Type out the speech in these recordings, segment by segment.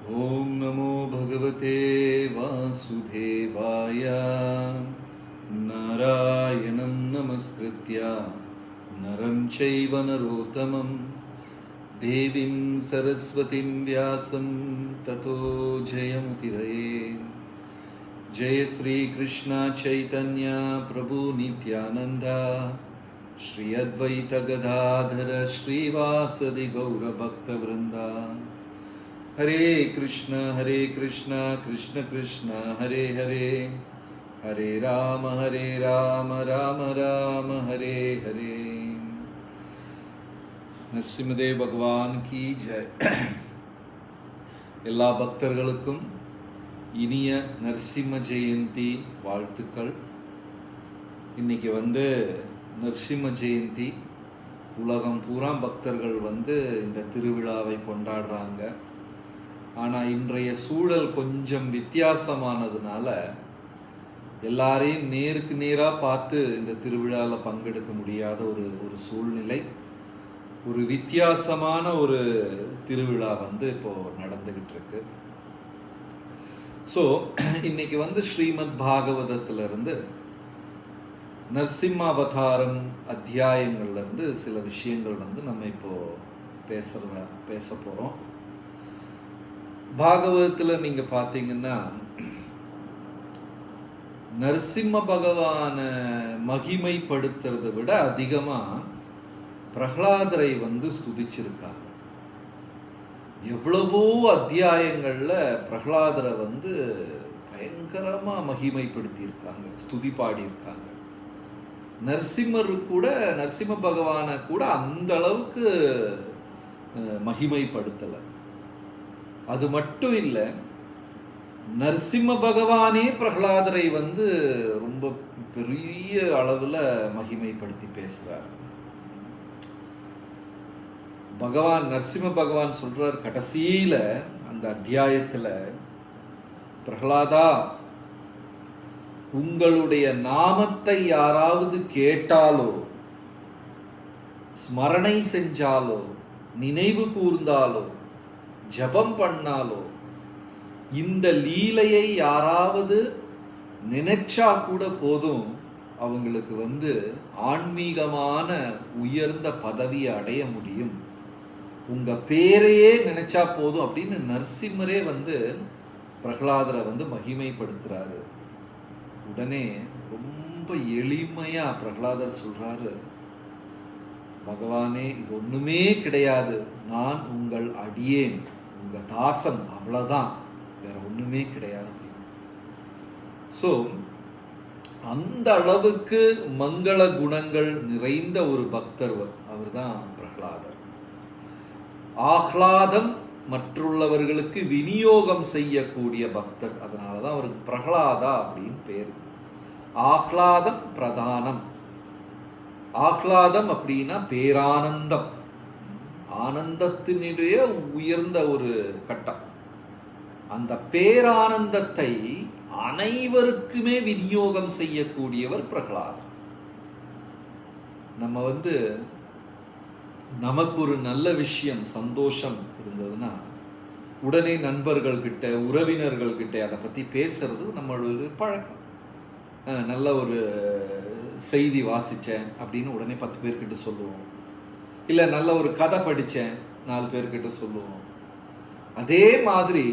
ॐ नमो भगवते वासुदेवाय। नारायणं नमस्कृत्य नरं चैव नरोत्तमं देवीं सरस्वतीं व्यासं ततो जयमुदीरये। जय श्री कृष्ण चैतन्य प्रभु नित्यानंद श्री अद्वैत गदाधर श्रीवासदि गौर भक्तवृंदा। हरे कृष्ण कृष्ण कृष्ण हरे हरे, हरे राम राम राम हरे हरे। நரசிம்மதேவ் பகவான் கி ஜெய். எல்லா பக்தர்களுக்கும் இனிய நரசிம்ம ஜெயந்தி வாழ்த்துக்கள். இன்னைக்கு நரசிம்ம ஜெயந்தி உலகம் பூரா பக்தர்கள் இந்த திருவிழாவை கொண்டாடுறாங்க. ஆனால் இன்றைய சூழல் கொஞ்சம் வித்தியாசமானதுனால எல்லாரையும் நேருக்கு நேராக பார்த்து இந்த திருவிழாவில் பங்கெடுக்க முடியாத ஒரு சூழ்நிலை. ஒரு வித்தியாசமான ஒரு திருவிழா இப்போ நடந்துகிட்டு இருக்கு. ஸோ இன்னைக்கு ஸ்ரீமத் பாகவதத்திலிருந்து நரசிம்ம அவதாரம் அத்தியாயங்கள்லேருந்து சில விஷயங்கள் நம்ம இப்போ பேச போகிறோம். பாகவதத்தில் நீங்கள் பார்த்தீங்கன்னா நரசிம்ம பகவானை மகிமைப்படுத்துறதை விட அதிகமாக பிரகலாதரை ஸ்துதிச்சிருக்காங்க. எவ்வளவோ அத்தியாயங்களில் பிரகலாதரை பயங்கரமாக மகிமைப்படுத்தியிருக்காங்க, ஸ்துதி பாடியிருக்காங்க. நரசிம்ம பகவானை கூட அந்த அளவுக்கு மகிமைப்படுத்தலை. அது மட்டும் இல்லை, நரசிம்ம பகவானே பிரகலாதரை ரொம்ப பெரிய அளவில் மகிமைப்படுத்தி பேசுவார். நரசிம்ம பகவான் சொல்றார் கடைசியில அந்த அத்தியாயத்தில், பிரகலாதா, உங்களுடைய நாமத்தை யாராவது கேட்டாலோ ஸ்மரணை செஞ்சாலோ நினைவு கூர்ந்தாலோ ஜபம் பண்ணாலோ இந்த லீலையை யாராவது நினைச்சா கூட போதும், அவங்களுக்கு ஆன்மீகமான உயர்ந்த பதவியை அடைய முடியும். உங்க பேரையே நினைச்சா போதும் அப்படின்னு நரசிம்மரே பிரகலாதரை மகிமைப்படுத்துறாரு. உடனே ரொம்ப எளிமையா பிரகலாதர் சொல்றாரு, பகவானே, இது ஒண்ணுமே கிடையாது, நான் உங்கள் அடியேன், உங்க தாசன், அவ்வளவுதான், வேற ஒண்ணுமே கிடையாது அப்படின்னு. ஸோ அந்த அளவுக்கு மங்கள குணங்கள் நிறைந்த ஒரு பக்தர் அவர்தான் பிரகலாதர். ஆஹ்லாதம் மற்றுள்ளவர்களுக்கு விநியோகம் செய்யக்கூடிய பக்தர், அதனாலதான் அவருக்கு பிரகலாதா அப்படின்னு பேர். ஆஹ்லாதம் பிரதானம். ஆஹ்லாதம் அப்படின்னா பேரானந்தம், ஆனந்தத்தினுடைய உயர்ந்த ஒரு கட்டம். அந்த பேரானந்தத்தை அனைவருக்குமே விநியோகம் செய்யக்கூடியவர் பிரகலாதர். நம்ம நமக்கு ஒரு நல்ல விஷயம், சந்தோஷம் இருந்ததுன்னா உடனே நண்பர்கள் கிட்ட, உறவினர்கள் கிட்ட அதை பற்றி பேசுறது நம்மளோட பழக்கம். நல்ல ஒரு செய்தி வாசித்தேன் அப்படின்னு உடனே 10 பேர்கிட்ட சொல்லுவோம். இல்லை நல்ல ஒரு கதை படித்தேன் 4 பேர்கிட்ட சொல்லுவோம். அதே மாதிரி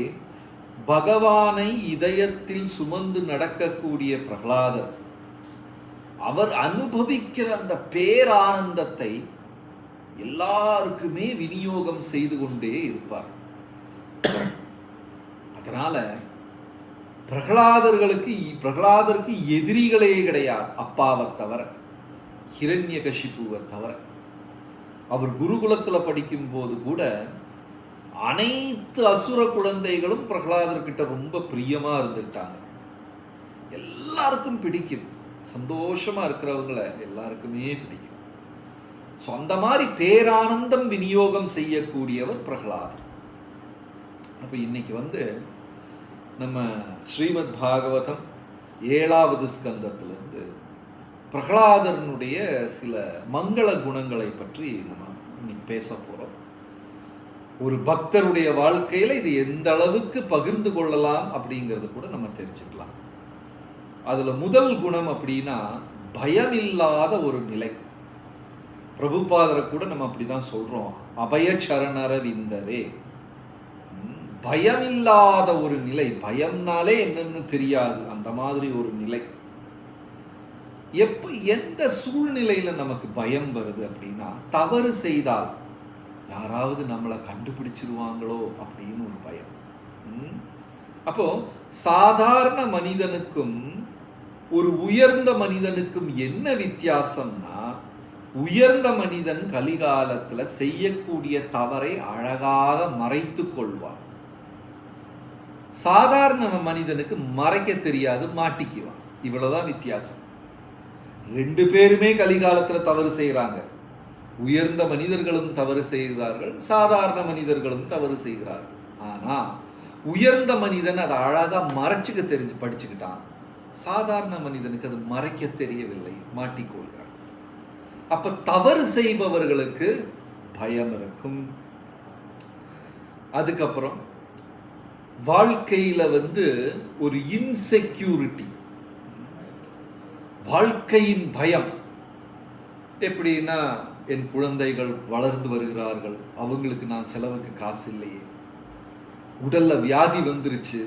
பகவானை இதயத்தில் சுமந்து நடக்கக்கூடிய பிரகலாதர், அவர் அனுபவிக்கிற அந்த பேரானந்தத்தை எல்லாருக்குமே விநியோகம் செய்து கொண்டே இருப்பார். அதனால பிரகலாதருக்கு எதிரிகளே கிடையாது, அப்பாவை தவிர, ஹிரண்யகசிபுவை தவிர. அவர் குருகுலத்தில் படிக்கும் போது கூட அனைத்து அசுர குழந்தைகளும் பிரகலாதர்கிட்ட ரொம்ப பிரியமா இருந்துட்டாங்க. எல்லாருக்கும் பிடிக்கும், சந்தோஷமா இருக்கிறவங்களை எல்லாருக்குமே பிடிக்கும். ஸோ அந்த மாதிரி பேரானந்தம் விநியோகம் செய்யக்கூடியவர் பிரகலாதர். அப்போ இன்னைக்கு நம்ம ஸ்ரீமத் பாகவதம் 7வது ஸ்கந்தத்திலிருந்து பிரகலாதனுடைய சில மங்கள குணங்களை பற்றி நம்ம இன்னைக்கு பேச போகிறோம். ஒரு பக்தருடைய வாழ்க்கையில இது எந்த அளவுக்கு பகிர்ந்து கொள்ளலாம் அப்படிங்கிறது கூட நம்ம தெரிஞ்சுக்கலாம். அதுல முதல் குணம் அப்படின்னா பயமில்லாத ஒரு நிலை. பிரபுபாதரை கூட நம்ம அப்படிதான் சொல்றோம், அபயச்சரணரவிந்தரே. பயமில்லாத ஒரு நிலை, பயம்னாலே என்னன்னு தெரியாது, அந்த மாதிரி ஒரு நிலை. எந்த சூழ்நிலையில நமக்கு பயம் வருது அப்படின்னா, தவறு செய்தால் யாராவது நம்மளை கண்டுபிடிச்சிருவாங்களோ அப்படின்னு ஒரு பயம். அப்போ சாதாரண மனிதனுக்கும் ஒரு உயர்ந்த மனிதனுக்கும் என்ன வித்தியாசம்னா, உயர்ந்த மனிதன் கலிகாலத்துல செய்யக்கூடிய தவறை அழகாக மறைத்து கொள்வான். சாதாரண மனிதனுக்கு மறைக்க தெரியாது, மாட்டிக்குவான். இவ்வளவுதான் வித்தியாசம். ரெண்டு பேருமே கலிகாலத்துல தவறு செய்யறாங்க. உயர்ந்த மனிதர்களும் தவறு செய்கிறார்கள், சாதாரண மனிதர்களும் தவறு செய்கிறார்கள். ஆனா உயர்ந்த மனிதன் அதை அழகா மறைச்சுக்க தெரிஞ்சு படிச்சுக்கிட்டான். சாதாரண மனிதனுக்கு அது மறைக்க தெரியவில்லை, மாட்டிக்கொள்கிறார். அப்ப தவறு செய்பவர்களுக்கு பயம் இருக்கும். அதுக்கப்புறம் வாழ்க்கையில ஒரு இன்செக்யூரிட்டி, வாழ்க்கையின் பயம். எப்படின்னா, என் குழந்தைகள் வளர்ந்து வருகிறார்கள், அவங்களுக்கு நான் செலவுக்கு காசு இல்லையே, உடல்ல வியாதி வந்துருச்சு.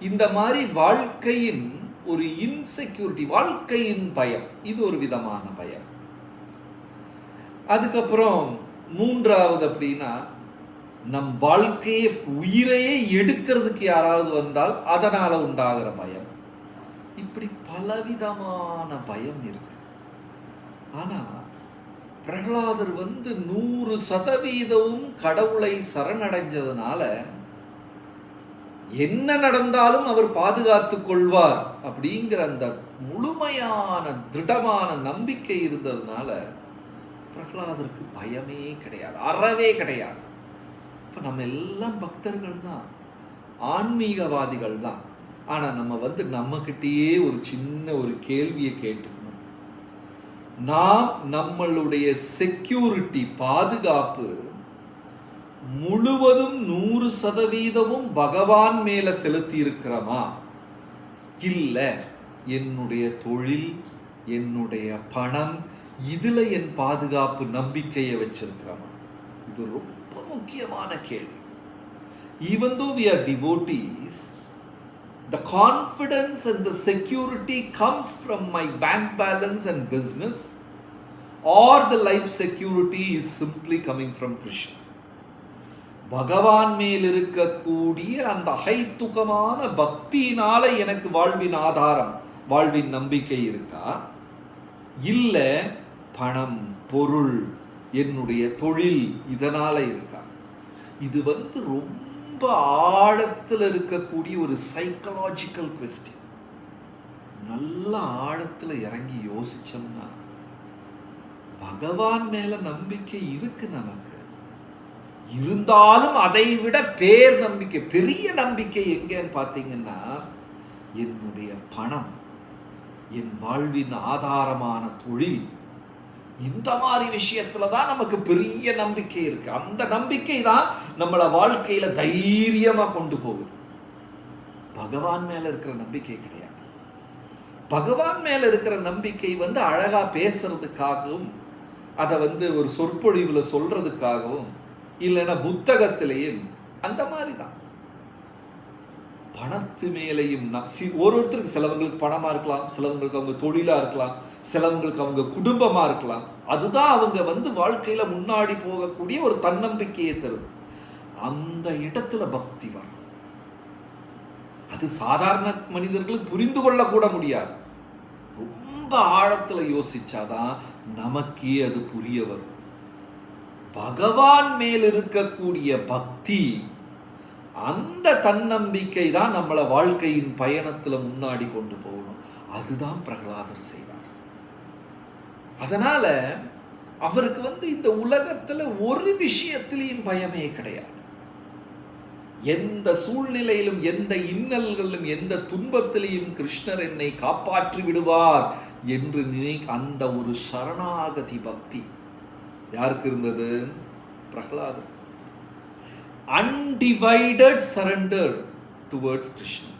இந்த மாதிரி வாழ்க்கையின் ஒரு இன்செக்யூரிட்டி, வாழ்க்கையின் பயம், இது ஒரு விதமான பயம். அதுக்கப்புறம் மூன்றாவது அப்படின்னா, நம் வாழ்க்கையை உயிரையே எடுக்கிறதுக்கு யாராவது வந்தால் அதனால உண்டாகிற பயம். இப்படி பலவிதமான பயம் இருக்கு. ஆனா பிரகலாதர் 100% கடவுளை சரணடைஞ்சதுனால என்ன நடந்தாலும் அவர் பாதுகாத்துக் கொள்வார் அப்படிங்கிற அந்த முழுமையான திடமான நம்பிக்கை இருந்ததுனால பிரகலாதருக்கு பயமே கிடையாது, அறவே கிடையாது. இப்ப நம்ம எல்லாம் பக்தர்கள் தான், ஆன்மீகவாதிகள் தான். ஆனா நம்ம நம்மகிட்டயே ஒரு சின்ன ஒரு கேள்வியை கேட்டுக்கணும். நாம் நம்மளுடைய செக்யூரிட்டி, பாதுகாப்பு முழுவதும் 100% பகவான் மேல செலுத்தி இருக்கிறோமா, இல்ல என்னுடைய தொழில், என்னுடைய பணம், இதுல என் பாதுகாப்பு நம்பிக்கையை வச்சிருக்கிறோமா? இது ரொம்ப முக்கியமான கேள்வி. Even though we are devotees, the confidence and the security comes from my bank balance and business, or the life security is simply coming from Krishna. பகவான் மேல் இருக்கக்கூடிய அந்த அகைத்துகமான பக்தியினால எனக்கு வாழ்வின் ஆதாரம், வாழ்வின் நம்பிக்கை இருக்கா, இல்ல பணம், பொருள், என்னுடைய தொழில் இதனால இருக்கா? இது ரொம்ப ஆழத்தில் இருக்கக்கூடிய ஒரு சைக்கலாஜிக்கல் குவெஸ்டின். நல்ல ஆழத்தில் இறங்கி யோசிச்சோம்னா பகவான் மேல நம்பிக்கை இருக்கு நமக்கு. இருந்தாலும் அதை விட பேர் நம்பிக்கை, பெரிய நம்பிக்கை எங்கன்னு பார்த்தீங்கன்னா, என்னுடைய பணம், என் வாழ்வின் ஆதாரமான தொழில், இந்த மாதிரி விஷயத்துல தான் நமக்கு பெரிய நம்பிக்கை இருக்கு. அந்த நம்பிக்கை தான் நம்மளை வாழ்க்கையில தைரியமா கொண்டு போகுது. பகவான் மேல இருக்கிற நம்பிக்கை கிடையாது. பகவான் மேல இருக்கிற நம்பிக்கை அழகா பேசுறதுக்காகவும், அதை ஒரு சொற்பொழிவுல சொல்றதுக்காகவும், இல்லைன்னா புத்தகத்திலேயும் அந்த மாதிரி தான். பணத்து மேலையும் ஒருத்தருக்கு, சிலவங்களுக்கு பணமா இருக்கலாம், சிலவங்களுக்கு அவங்க தொழிலா இருக்கலாம், சிலவங்களுக்கு அவங்க குடும்பமா இருக்கலாம். அதுதான் அவங்க வாழ்க்கையில முன்னாடி போகக்கூடிய ஒரு தன்னம்பிக்கையை தருது. அந்த இடத்துல பக்தி வரும். அது சாதாரண மனிதர்களுக்கு புரிந்து கொள்ள கூட முடியாது. ரொம்ப ஆழத்துல யோசிச்சாதான் நமக்கே அது புரிய வரும். பகவான் மேல் இருக்கக்கூடிய பக்தி, அந்த தன்னம்பிக்கை தான் நம்மளை வாழ்க்கையின் பயணத்துல முன்னாடி கொண்டு போகணும். அதுதான் பிரகலாதர் செய்வார். அதனால அவருக்கு இந்த உலகத்துல ஒரு விஷயத்திலையும் பயமே கிடையாது. எந்த சூழ்நிலையிலும், எந்த இன்னல்களிலும், எந்த துன்பத்திலையும் கிருஷ்ணர் என்னை காப்பாற்றி விடுவார் என்று அந்த ஒரு சரணாகதி பக்தி யாருக்கு இருந்தது? Prahlada. Undivided surrender towards Krishna.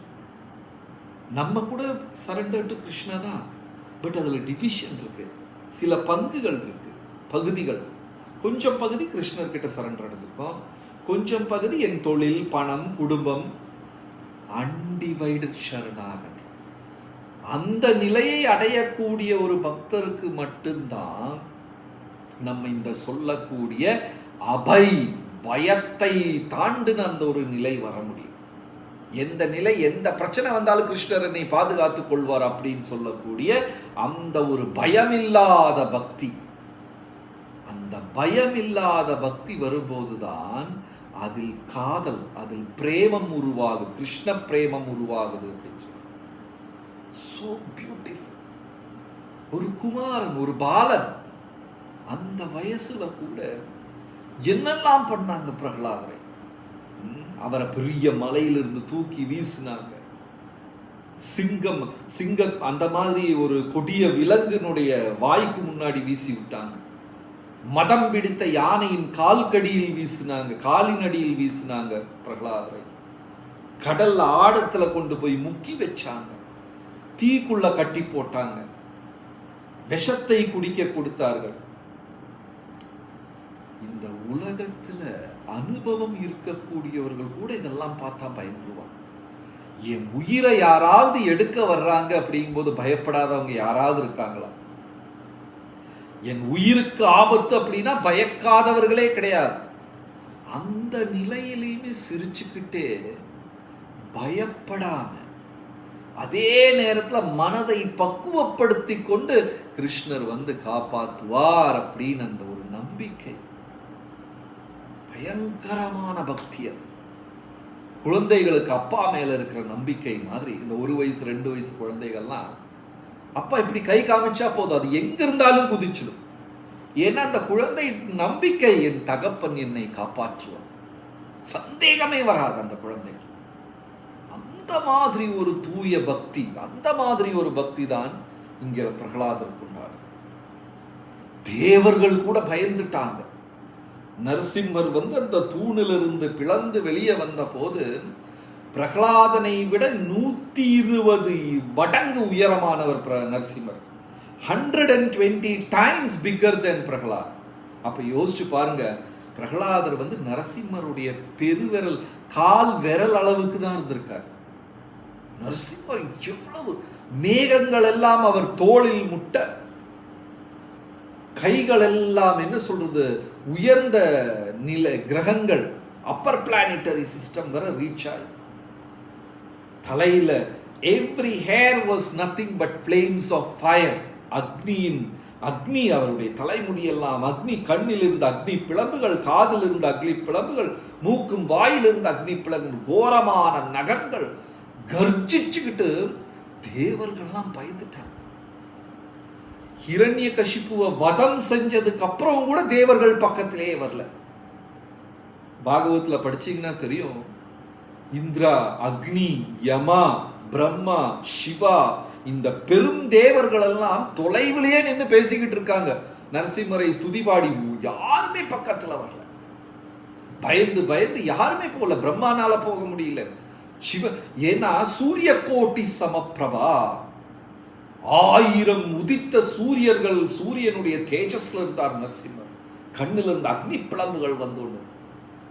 நம்ம கூட சரண்டர் டு கிருஷ்ணா தான், பட் அதில் டிவிஷன் இருக்கு, சில பங்குகள் இருக்கு, பகுதிகள். கொஞ்சம் பகுதி கிருஷ்ணர்கிட்ட சரண்டர் அடைஞ்சிருக்கோம், கொஞ்சம் பகுதி என் தொழில், பணம், குடும்பம். அன்டிவைடட் சரணாகதி. அந்த நிலையை அடையக்கூடிய ஒரு பக்தருக்கு மட்டும்தான் நம்ம இந்த சொல்லக்கூடிய பயத்தை தாண்டின அந்த ஒரு நிலை வர முடியும். எந்த நிலை, எந்த பிரச்சனை வந்தாலும் கிருஷ்ணர் என்னை பாதுகாத்துக் கொள்வார் அப்படின்னு சொல்லக்கூடிய அந்த ஒரு பயமில்லாத பக்தி. அந்த பயமில்லாத பக்தி வரும்போதுதான் அதில் காதல், அதில் பிரேமம் உருவாகுது, கிருஷ்ண பிரேமம் உருவாகுது அப்படின்னு சொல்லுவாங்க. So beautiful. ஒரு குமாரன், ஒரு பாலன், அந்த வயசுல கூட என்னெல்லாம் பண்ணாங்க பிரகலாதரை. அவரை பெரிய மலையிலிருந்து தூக்கி வீசினாங்க. சிங்கம் அந்த மாதிரி ஒரு கொடிய விலங்கினுடைய வாய்க்கு முன்னாடி வீசி விட்டாங்க. மதம் பிடித்த யானையின் கால்கடியில் வீசினாங்க, காலின் அடியில் வீசினாங்க பிரகலாதரை. கடல் ஆழத்துல கொண்டு போய் முக்கி வச்சாங்க, தீக்குள்ள கட்டி போட்டாங்க, விஷத்தை குடிக்க கொடுத்தார்கள். இந்த உலகத்துல அனுபவம் இருக்கக்கூடியவர்கள் கூட இதெல்லாம் பார்த்தா பயந்துருவாங்க. என் உயிரை யாராவது எடுக்க வர்றாங்க அப்படிங்கும்போது பயப்படாதவங்க யாராவது இருக்காங்களா? என் உயிருக்கு ஆபத்து அப்படின்னா பயக்காதவர்களே கிடையாது. அந்த நிலையிலையுமே சிரிச்சுக்கிட்டே, பயப்படாம, அதே நேரத்தில் மனதை பக்குவப்படுத்தி கொண்டு கிருஷ்ணர் வந்து காப்பாற்றுவார் அப்படின்னு அந்த ஒரு நம்பிக்கை, பயங்கரமான பக்தி. அது குழந்தைகளுக்கு அப்பா மேல இருக்கிற நம்பிக்கை மாதிரி. இந்த 1 வயசு 2 வயசு குழந்தைகள்லாம் அப்பா இப்படி கை காமிச்சா போதும், அது எங்க இருந்தாலும் குதிச்சிடும். ஏன்னா அந்த குழந்தை நம்பிக்கை, என் தகப்பன் என்னை காப்பாற்றுவார், சந்தேகமே வராது அந்த குழந்தைக்கு. அந்த மாதிரி ஒரு தூய பக்தி, அந்த மாதிரி ஒரு பக்தி தான் இங்கே பிரகலாதருக்கு உண்டானது. தேவர்கள் கூட பயந்துட்டாங்க. நரசிம்மர் வந்து அந்த தூணிலிருந்து பிளந்து வெளியே வந்த போது பிரகலாதனை விட 120 மடங்கு உயரமானவர் Narasimhar. 120 times bigger than Pralhad. அப்ப யோசிச்சு பாருங்க, பிரகலாதர் வந்து நரசிம்மருடைய பெருவிரல், கால் விரல் அளவுக்கு தான் இருந்திருக்கார். நரசிம்மர் எவ்வளவு, மேகங்கள் எல்லாம் அவர் தோளில் முட்ட, கைகள் எல்லாம் என்ன சொல்றது, உயர்ந்த நிலை கிரகங்கள், அப்பர் பிளானட்டரி சிஸ்டம் வர ரீச் ஆகி, தலையில every hair was nothing but flames of fire. அக்னி அவருடைய தலைமுடியெல்லாம் அக்னி, கண்ணில் இருந்த அக்னி பிளம்புகள், காதில் இருந்த அக்னி பிளம்புகள், மூக்கும் வாயில் இருந்த அக்னி பிளம்புகள், கோரமான நகங்கள், கர்ஜிச்சுக்கிட்டு தேவர்கள்லாம் பயந்துட்டாங்க. ஹிரண்யகசிபுவை வதம் செஞ்சதுக்கு அப்புறம் கூட தேவர்கள் பக்கத்திலே வரல. பாகவத்துல படிச்சீங்கன்னா தெரியும், இந்திரா, அக்னி, யமா, பிரம்மா, சிவா, இந்த பெரும் தேவர்கள் எல்லாம் தொலைவிலேயே நின்று பேசிக்கிட்டு இருக்காங்க. நரசிம்மரை ஸ்துதி பாடி யாருமே பக்கத்துல வரல. பயந்து பயந்து யாருமே போகல. பிரம்மானால போக முடியல, சிவ, ஏன்னா சூரிய கோட்டி சமப்பிரபா, 1000 உதித்த சூரியர்கள், சூரியனுடைய தேஜஸ்ல இருந்தார் நரசிம்மர். கண்ணில் இருந்த அக்னி பிளம்புகள் வந்தோன்னு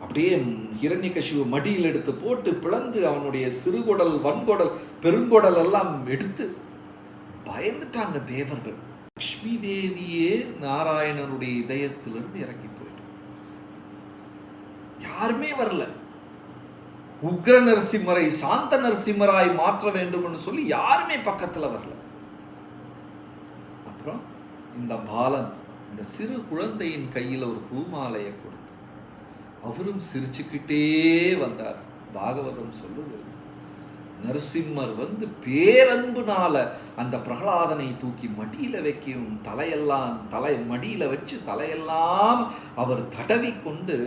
அப்படியே ஹிரண்யகசிபு மடியில் எடுத்து போட்டு பிளந்து அவனுடைய சிறுகுடல், வன்குடல், பெருங்குடல் எல்லாம் எடுத்து பயந்துட்டாங்க தேவர்கள். லக்ஷ்மி தேவியே நாராயணனுடைய இதயத்திலிருந்து இறங்கி போயிட்டு யாருமே வரல. உக்ர நரசிம்மரை சாந்த நரசிம்மராய் மாற்ற வேண்டும் சொல்லி யாருமே பக்கத்துல வரல. அப்புறம் இந்த பாலன், இந்த சிறு குழந்தையின் கையில் ஒரு பூமாலையை கொடுத்து அவரும் சிரிச்சுக்கிட்டே வந்தார். பாகவதம் சொல்லுது, நரசிம்மர் வந்து பேரன்புனால அந்த பிரகலாதனை தூக்கி மடியில வைக்கும், தலை மடியில வச்சு தலையெல்லாம் அவர் தடவி கொண்டு,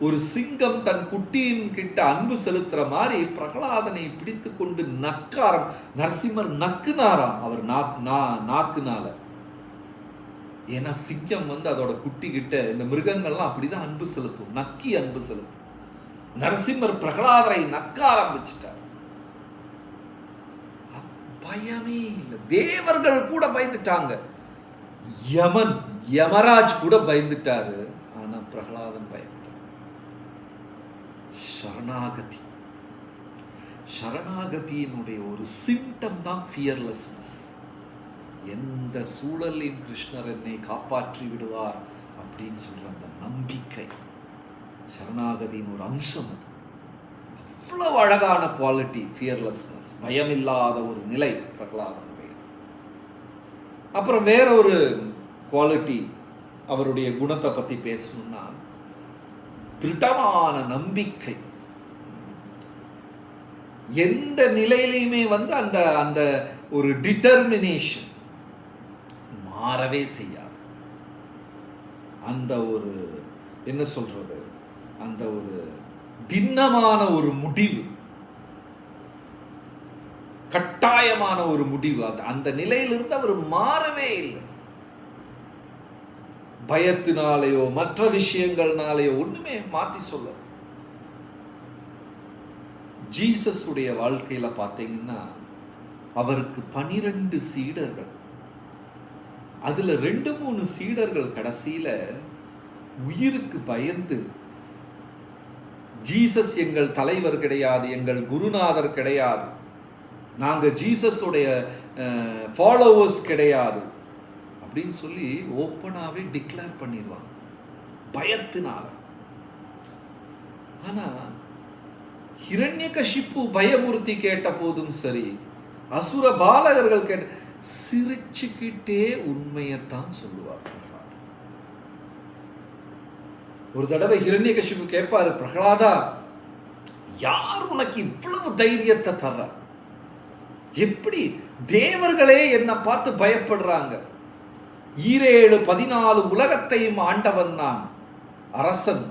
ஒரு சிங்கம் தன் குட்டியின் கிட்ட அன்பு செலுத்துற மாதிரி பிரகலாதனை பிடித்து கொண்டு நக்காரம், நரசிம்மர் நக்குனாராம் அவர் நாக்குனால. ஏன்னா சிங்கம் வந்து அதோட குட்டி கிட்ட, இந்த மிருகங்கள்லாம் அப்படிதான் அன்பு செலுத்தும், நக்கி அன்பு செலுத்தும். நரசிம்மர் பிரகலாதரை நக்க ஆரம்பிச்சிட்டார். பயமே இல்லை. தேவர்கள் கூட பயந்துட்டாங்க. யமராஜ் கூட பயந்துட்டாரு. ஆனா பிரகலாதன் பயப்பட்டார். சரணாகதி. சரணாகதியினுடைய ஒரு சிம்டம் தான் ஃபியர்லெஸ்னஸ். எந்த சூழலின் கிருஷ்ணர் என்னை காப்பாற்றி விடுவார் அப்படின்னு சொல்ற அந்த நம்பிக்கை சரணாகதியின் ஒரு அம்சம். அது அவ்வளவு அழகான குவாலிட்டி, ஃபியர்லெஸ்னஸ், பயமில்லாத ஒரு நிலை பிரகலாதனுடையது. அப்புறம் வேற ஒரு குவாலிட்டி, அவருடைய குணத்தை பத்தி பேசணும்னா திருடமான நம்பிக்கை. எந்த நிலையிலையுமே அந்த அந்த ஒரு டிட்டர்மினேஷன் மாறவே செய்யாது. அந்த ஒரு என்ன சொல்றது, அந்த ஒரு திண்ணமான ஒரு முடிவு, கட்டாயமான ஒரு முடிவு, அந்த நிலையிலிருந்து அவர் மாறவே இல்லை. பயத்தினாலேயோ மற்ற விஷயங்கள்னாலேயோ ஒண்ணுமே மாத்தி சொல்ல. ஜீசஸ் உடைய வாழ்க்கையில பார்த்தீங்கன்னா அவருக்கு 12 சீடர்கள். அதுல 2-3 சீடர்கள் கடைசியில உயிருக்கு பயந்து, ஜீசஸ் எங்கள் தலைவர் கிடையாது, எங்கள் குருநாதர் கிடையாது, நாங்க ஜீசஸ் உடைய ஃபாலோவர்ஸ் கிடையாது அப்படின்னு சொல்லி ஓப்பனாவே டிக்ளேர் பண்ணிடுவாங்க பயத்தினால. ஆனா ஹிரண்யகசிப்பு பயமுறுத்தி கேட்ட போதும் சரி, அசுர பாலகர்கள் கேட்ட சிரிச்சுக்கிட்டே உண்மையத்தான் சொல்லுவார் பிரகலாதா. ஒரு தடவை ஹிரண்யகசிப்பு கேட்பாரு, பிரகலாதா யார் உனக்கு இவ்வளவு தைரியத்தை தர்ற? எப்படி தேவர்களே என்னை பார்த்து பயப்படுறாங்க? 14 உலகத்தையும் ஆண்டவன் நான், அரசன்.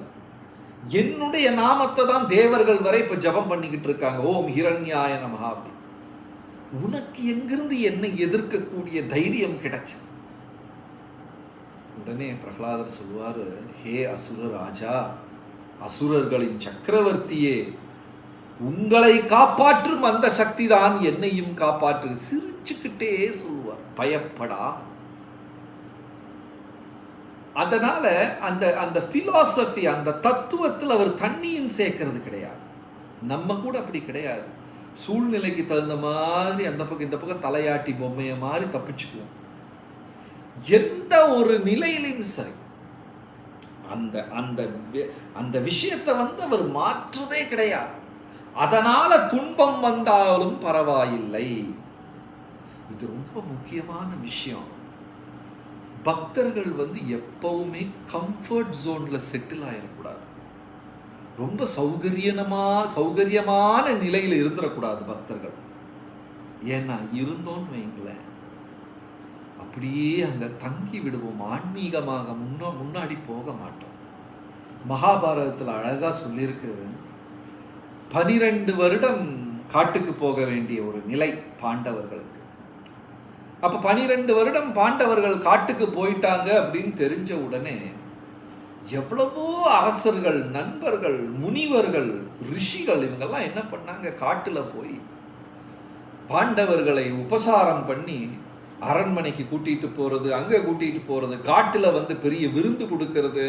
என்னுடைய நாமத்தை தான் தேவர்கள் வரை இப்ப ஜபம் பண்ணிக்கிட்டு இருக்காங்க, ஓம் ஹிரண்யாய நமஹா. உனக்கு எங்கிருந்து என்னை எதிர்க்கக்கூடிய தைரியம் கிடைச்சது? உடனே பிரகலாதர் சொல்வாரு, ஹே அசுர ராஜா, அசுரர்களின் சக்கரவர்த்தியே, உங்களை காப்பாற்றும் அந்த சக்தி தான் என்னையும் காப்பாற்று. சிரிச்சுக்கிட்டே சொல்லுவார், பயப்படா. அதனால அந்த அந்த பிலாசபி, அந்த தத்துவத்தில் அவர் தண்ணியும் சேர்க்கிறது கிடையாது. நம்ம கூட அப்படி கிடையாது. சூழ்நிலைக்கு தகுந்த மாதிரி அந்த பக்கம் இந்த பக்கம் தலையாட்டி பொம்மைய மாதிரி தப்பிச்சுக்குவோம். எந்த ஒரு நிலையிலும் சரி அந்த அந்த அந்த விஷயத்தை அவர் மாற்றுறதே கிடையாது. அதனால துன்பம் வந்தாலும் பரவாயில்லை. இது ரொம்ப முக்கியமான விஷயம். பக்தர்கள் எப்பவுமே கம்ஃபர்ட் ஜோன்ல செட்டில் ஆயிடக்கூடாது. ரொம்ப சௌகரியமான நிலையில் இருந்துடக்கூடாது பக்தர்கள். ஏன்னா இருந்தோன்னு வைங்களேன், அப்படியே அங்க தங்கி விடுவோம், ஆன்மீகமாக முன்னாடி போக மாட்டோம். மகாபாரதத்தில் அழகா சொல்லியிருக்கு, 12 வருடம் காட்டுக்கு போக வேண்டிய ஒரு நிலை பாண்டவர்களுக்கு. அப்ப 12 வருடம் பாண்டவர்கள் காட்டுக்கு போயிட்டாங்க அப்படின்னு தெரிஞ்ச உடனே எவ்வளவோ அரசர்கள், நண்பர்கள், முனிவர்கள், ரிஷிகள் இவங்கெல்லாம் என்ன பண்ணாங்க, காட்டுல போய் பாண்டவர்களை உபசாரம் பண்ணி அரண்மனைக்கு கூட்டிட்டு போறது, அங்க கூட்டிட்டு போறது, காட்டுல பெரிய விருந்து கொடுக்கறது,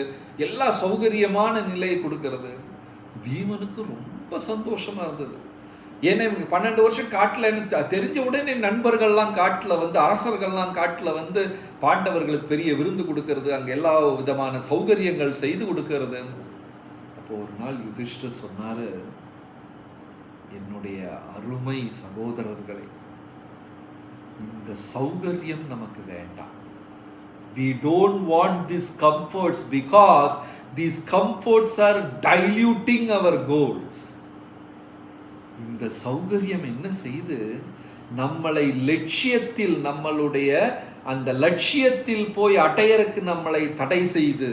எல்லா சௌகரியமான நிலையை கொடுக்கறது. பீமனுக்கு ரொம்ப சந்தோஷமா இருந்தது. ஏன்னா 12 வருஷம் காட்டுல தெரிஞ்ச உடனே நண்பர்கள்லாம் காட்டுல அரசர்கள்லாம் காட்டுல பாண்டவர்களுக்கு பெரிய விருந்து கொடுக்கறது, அங்க எல்லா விதமான சௌகரியங்கள் செய்து கொடுக்கறது. அப்போ ஒரு நாள் யுதிஷ்டர் சொன்னாரு, என்னுடைய அருமை சகோதரர்களை, இந்த சௌகரியம் நமக்கு வேண்டாம். We don't want these comforts because these comforts are diluting our goals. இந்த சௌகரியம் என்ன செய்து நம்மளை லட்சியத்தில், நம்மளுடைய அந்த லட்சியத்தில் போய் அடையறக்கு நம்மளை தடை செய்து.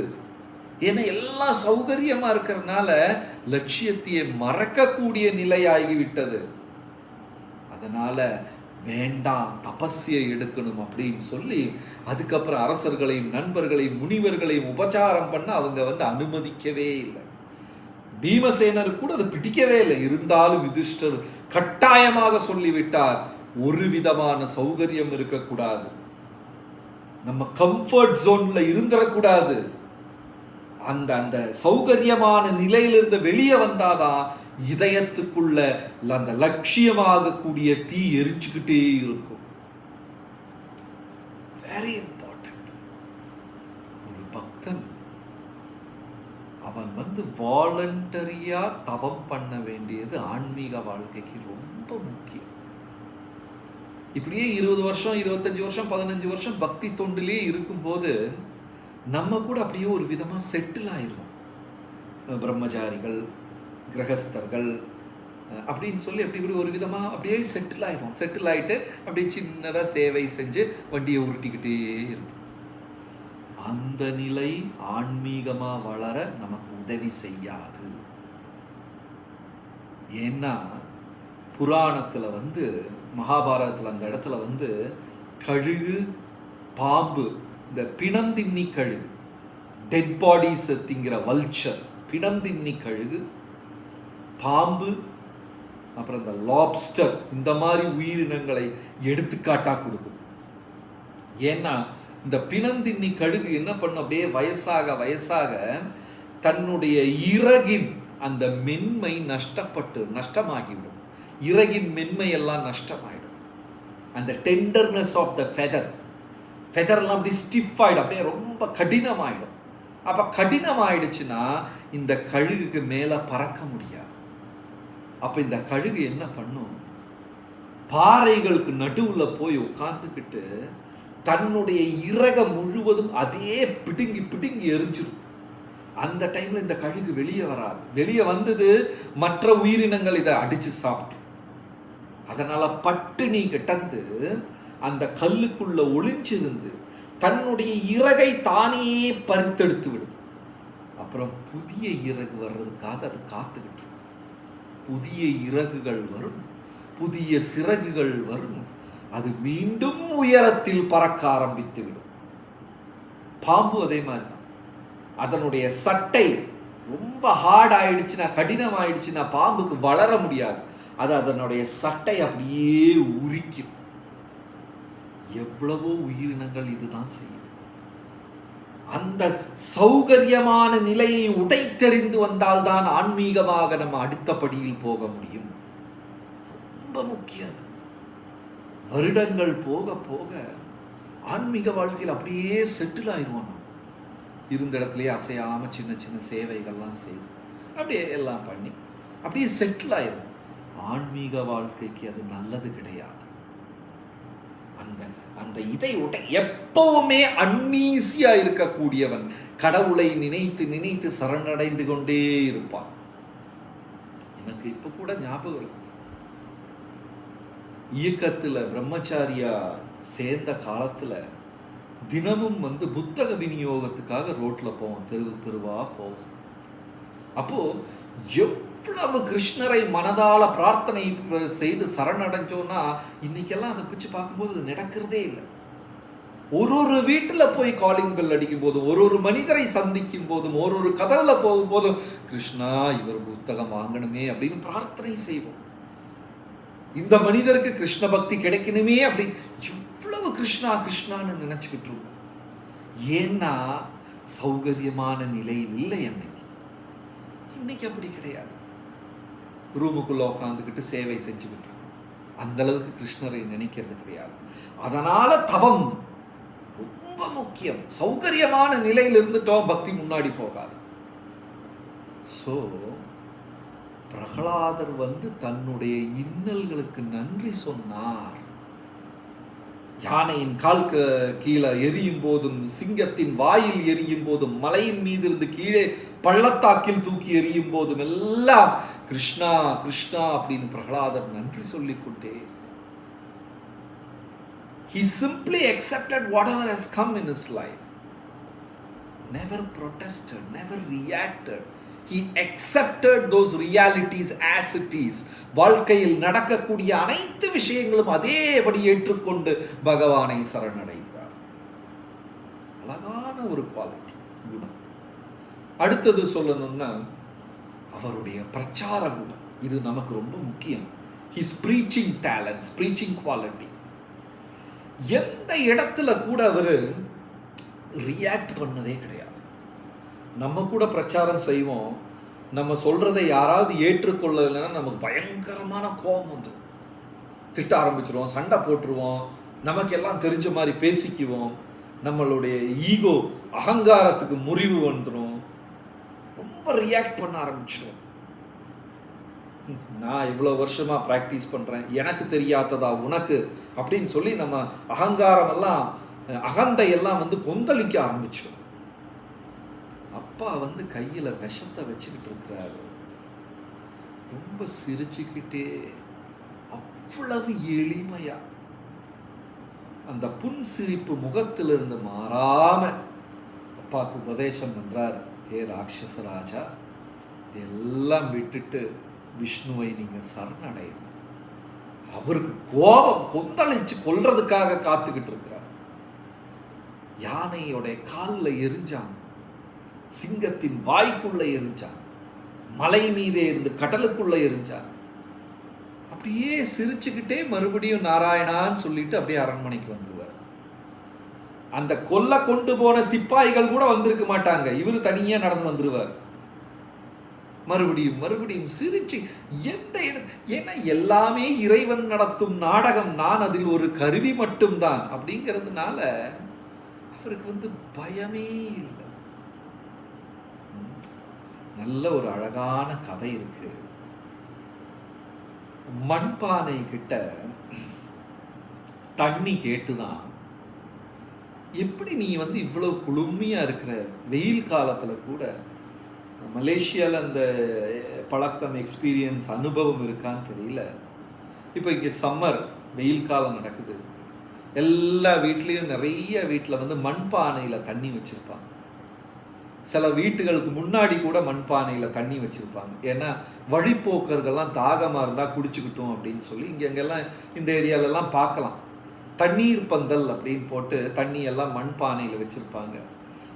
ஏன்னா எல்லாம் சௌகரியமா இருக்கிறதுனால லட்சியத்தையே மறக்கக்கூடிய நிலையாகிவிட்டது. அதனால வேண்டாம், தபஸ்யை எடுக்கணும் அப்படின்னு சொல்லி அதுக்கப்புறம் அரசர்களையும் நண்பர்களையும் முனிவர்களையும் உபச்சாரம் பண்ண அவங்க அனுமதிக்கவே இல்லை. பீமசேனருக்கு கூட அது பிடிக்கவே இல்லை. இருந்தாலும் யுதிஷ்டர் கட்டாயமாக சொல்லிவிட்டார், ஒரு விதமான சௌகரியம் இருக்கக்கூடாது, நம்ம கம்ஃபர்ட் ஜோன்ல இருந்துடக்கூடாது. அந்த அந்த சௌகரியமான நிலையிலிருந்து வெளியே வந்தாதான் இதயத்துக்குள்ள அந்த லட்சியமாக கூடிய தீ எரிச்சுக்கிட்டே இருக்கும். Very important. ஒரு பக்தன் அவன் வாலண்டரியா தவம் பண்ண வேண்டியது ஆன்மீக வாழ்க்கைக்கு ரொம்ப முக்கியம். இப்படியே 20 வருஷம் 25 வருஷம் 15 வருஷம் பக்தி தொண்டிலே இருக்கும்போது நம்ம கூட அப்படியே ஒரு விதமா செட்டில் ஆயிரும். பிரம்மச்சாரிகள், கிரகஸ்தர்கள் அப்படின்னு சொல்லி அப்படி கூட ஒரு விதமா அப்படியே செட்டில் ஆயிரும். செட்டில் ஆயிட்டு அப்படியே சின்னதா சேவை செஞ்சு வண்டியை உருட்டிக்கிட்டே இருக்கும். அந்த நிலை ஆன்மீகமா வளர நமக்கு உதவி செய்யாது. ஏன்னா புராணத்துல மகாபாரதத்துல அந்த இடத்துல கழுகு, பாம்பு, இந்த பிணந்தின்னி கழுகு, டெட் பாடிஸ் திங்கிற வல்ச்சர், பிணந்தின்னி கழுகு, பாம்பு, அப்புறம் இந்த லாப்ஸ்டர், இந்த மாதிரி உயிரினங்களை எடுத்துக்காட்டா கொடுக்கும். ஏன்னா இந்த பிணந்தின்னி கழுகு என்ன பண்ணும், அப்படியே வயசாக வயசாக தன்னுடைய இறகின் அந்த மென்மை நஷ்டமாகிவிடும். இறகின் மென்மை எல்லாம் நஷ்டமாயிடும். அந்த டெண்டர்னஸ் ஆஃப் த ஃபெதர்லாம் அப்படி ஸ்டிஃப் ஆகிடும், அப்படியே ரொம்ப கடினமாயிடும். அப்போ கடினமாயிடுச்சுன்னா இந்த கழுகுக்கு மேலே பறக்க முடியாது. அப்போ இந்த கழுகு என்ன பண்ணும், பாறைகளுக்கு நடுவில் போய் உட்காந்துக்கிட்டு தன்னுடைய இறக முழுவதும் அதே பிடுங்கி பிடுங்கி எரிஞ்சிடும். அந்த டைம்ல இந்த கழுகு வெளியே வராது. வெளியே வந்தது மற்ற உயிரினங்கள் இதை அடிச்சு சாப்பிட்டு, அதனால பட்டினி கிடந்து அந்த கல்லுக்குள்ள ஒளிஞ்சிருந்து தன்னுடைய இறகை தானே பறித்தெடுத்து விடும். அப்புறம் புதிய இறகு வர்றதுக்காக அது காத்துக்கிட்டு, புதிய இறகுகள் வரும், புதிய சிறகுகள் வரும், அது மீண்டும் உயரத்தில் பறக்க ஆரம்பித்து விடும். பாம்பு அதே மாதிரி தான். அதனுடைய சட்டை ரொம்ப ஹார்ட் ஆயிடுச்சுன்னா, கடினம் ஆயிடுச்சுன்னா பாம்புக்கு வளர முடியாது. அது அதனுடைய சட்டை அப்படியே உரிக்கும். எவ்வளவோ உயிரினங்கள் இதுதான் செய்யும். அந்த சௌகரியமான நிலையை உடைத்தெறிந்து வந்தால்தான் ஆன்மீகமாக நம்ம அடுத்த படியில் போக முடியும். ரொம்ப முக்கியம். வருடங்கள் போக போக ஆன்மீக வாழ்க்கையில் அப்படியே செட்டில் ஆயிடுவோம். இருந்த இடத்துலயே அசையாம சின்ன சின்ன சேவைகள்லாம் செய்து அப்படியே எல்லாம் பண்ணி அப்படியே செட்டில் ஆயிடும். ஆன்மீக வாழ்க்கைக்கு அது நல்லது கிடையாது. அந்த அந்த இதை எப்பவுமே அன்னீசியா இருக்கக்கூடியவன் கடவுளை நினைத்து நினைத்து சரணடைந்து கொண்டே இருப்பான். எனக்கு இப்ப கூட ஞாபகம் இருக்கு, இயக்கத்துல பிரம்மச்சாரியா சேர்ந்த காலத்துல தினமும் புத்தக விநியோகத்துக்காக ரோட்ல போவோம், தெருவா போவோம். அப்போ எவ்வளவு கிருஷ்ணரை மனதால பிரார்த்தனை செய்து சரணடைஞ்சோன்னா இன்னைக்கெல்லாம் அதை பிச்சு பார்க்கும்போது நடக்கிறதே இல்லை. ஒரு வீட்டுல போய் காலிங் பெல் அடிக்கும் போதும், ஒரு மனிதரை சந்திக்கும் போதும், ஒரு கதவுல போகும்போதும் கிருஷ்ணா இவர் புத்தகம் வாங்கணுமே அப்படின்னு பிரார்த்தனை செய்வோம். இந்த மனிதருக்கு கிருஷ்ண பக்தி கிடைக்கணுமே அப்படி எவ்வளவு கிருஷ்ணா கிருஷ்ணான்னு நினைச்சுக்கிட்டு இருக்கோம். ஏன்னா சௌகரியமான நிலையில் இல்லை. இன்னைக்கு அப்படி கிடையாது. ரூமுக்குள்ள உட்காந்துக்கிட்டு சேவை செஞ்சுக்கிட்டு இருக்கோம். அந்த அளவுக்கு கிருஷ்ணரை நினைக்கிறது கிடையாது. அதனால தவம் ரொம்ப முக்கியம். சௌகரியமான நிலையில் இருந்துட்டோம், பக்தி முன்னாடி போகாது. சோ பிரகலாதர் தன்னுடைய இன்னல்களுக்கு நன்றி சொன்னார். யானையின் கால் கீழே எரியும் போதும், சிங்கத்தின் வாயில் எரியும் போதும், மலையின் மீது இருந்து கீழே பள்ளத்தாக்கில் தூக்கி எரியும் போதும் எல்லாம் கிருஷ்ணா கிருஷ்ணா அப்படின்னு பிரகலாதர் நன்றி சொல்லிக் கொண்டே. He simply accepted whatever has come in his life. Never protested, never reacted. He accepted those realities as it is. வாழ்க்கையில் நடக்கக்கூடிய அனைத்து விஷயங்களும் அதேபடி ஏற்றுக்கொண்டு பகவானை சரணடைந்தார். அழகான ஒரு குவாலிட்டி, குணம். அடுத்தது சொல்லணும்னா அவருடைய பிரச்சார குணம் இது நமக்கு ரொம்ப முக்கியம். His preaching talents, preaching quality. எந்த இடத்துல கூட அவர் ரியாக்ட் பண்ணதே கிடையாது. நம்ம கூட பிரச்சாரம் செய்வோம், நம்ம சொல்றதை யாராவது ஏற்றுக்கொள்ளலைன்னா நமக்கு பயங்கரமான கோபம் வந்துடும். திட்ட ஆரம்பிச்சிருவோம், சண்டை போட்டுருவோம், நமக்கு எல்லாம் தெரிஞ்ச மாதிரி பேசிக்குவோம், நம்மளுடைய ஈகோ அகங்காரத்துக்கு முறிவு வந்துடும், ரொம்ப ரியாக்ட் பண்ண ஆரம்பிச்சிடுவோம். நான் இவ்வளோ வருஷமா ப்ராக்டிஸ் பண்ணுறேன், எனக்கு தெரியாததா உனக்கு அப்படின்னு சொல்லி நம்ம அகங்காரம் எல்லாம் அகந்தையெல்லாம் கொந்தளிக்க ஆரம்பிச்சிடும். அப்பா கையில் விஷத்தை வச்சுக்கிட்டு இருக்கிறாரு, ரொம்ப சிரிச்சுக்கிட்டே அவ்வளவு எளிமையா அந்த புன்சிரிப்பு முகத்திலிருந்து மாறாம அப்பாவுக்கு உபதேசம் பண்றார். ஏ ராட்சசராஜா, இதெல்லாம் விட்டுட்டு விஷ்ணுவை நீங்க சரணடையணும். அவருக்கு கோபம் கொந்தளிச்சு கொல்றதுக்காக காத்துக்கிட்டு இருக்கிறார். யானையோட காலில் எரிஞ்சான், சிங்கத்தின் வாய்க்குள்ள எரிஞ்சான், மலை மீதே இருந்து கடலுக்குள்ள எரிஞ்சான். அப்படியே சிரிச்சுக்கிட்டே மறுபடியும் நாராயணான்னு சொல்லிட்டு அப்படியே அரண்மனைக்கு வந்துருவார். அந்த கொல்ல கொண்டு போன சிப்பாய்கள் கூட வந்திருக்க மாட்டாங்க, இவரு தனியா நடந்து வந்துருவார். மறுபடியும் மறுபடியும் சிரிச்சு ஏன்னா எல்லாமே இறைவன் நடத்தும் நாடகம், நான் அதில் ஒரு கருவி மட்டும்தான் அப்படிங்கிறதுனால அவருக்கு பயமே இல்லை. நல்ல ஒரு அழகான கதை இருக்கு. மண்பானை கிட்ட தண்ணி கேட்டுதான், எப்படி நீ இவ்வளவு குளுமையா இருக்கிற, வெயில் காலத்துல கூட. மலேசியாவில் அந்த பழக்கம், எக்ஸ்பீரியன்ஸ், அனுபவம் இருக்கான்னு தெரியல. இப்போ இங்கே சம்மர், வெயில் காலம் நடக்குது. எல்லா வீட்லேயும் நிறைய வீட்டில் மண்பானையில் தண்ணி வச்சுருப்பாங்க. சில வீட்டுகளுக்கு முன்னாடி கூட மண்பானையில் தண்ணி வச்சுருப்பாங்க. ஏன்னா வழிப்போக்கர்கள்லாம் தாகமாக இருந்தால் குடிச்சுக்கிட்டோம் அப்படின்னு சொல்லி எங்கெல்லாம் இந்த ஏரியாலெல்லாம் பார்க்கலாம். தண்ணீர் பந்தல் அப்படின்னு போட்டு தண்ணி எல்லாம் மண்பானையில் வச்சுருப்பாங்க.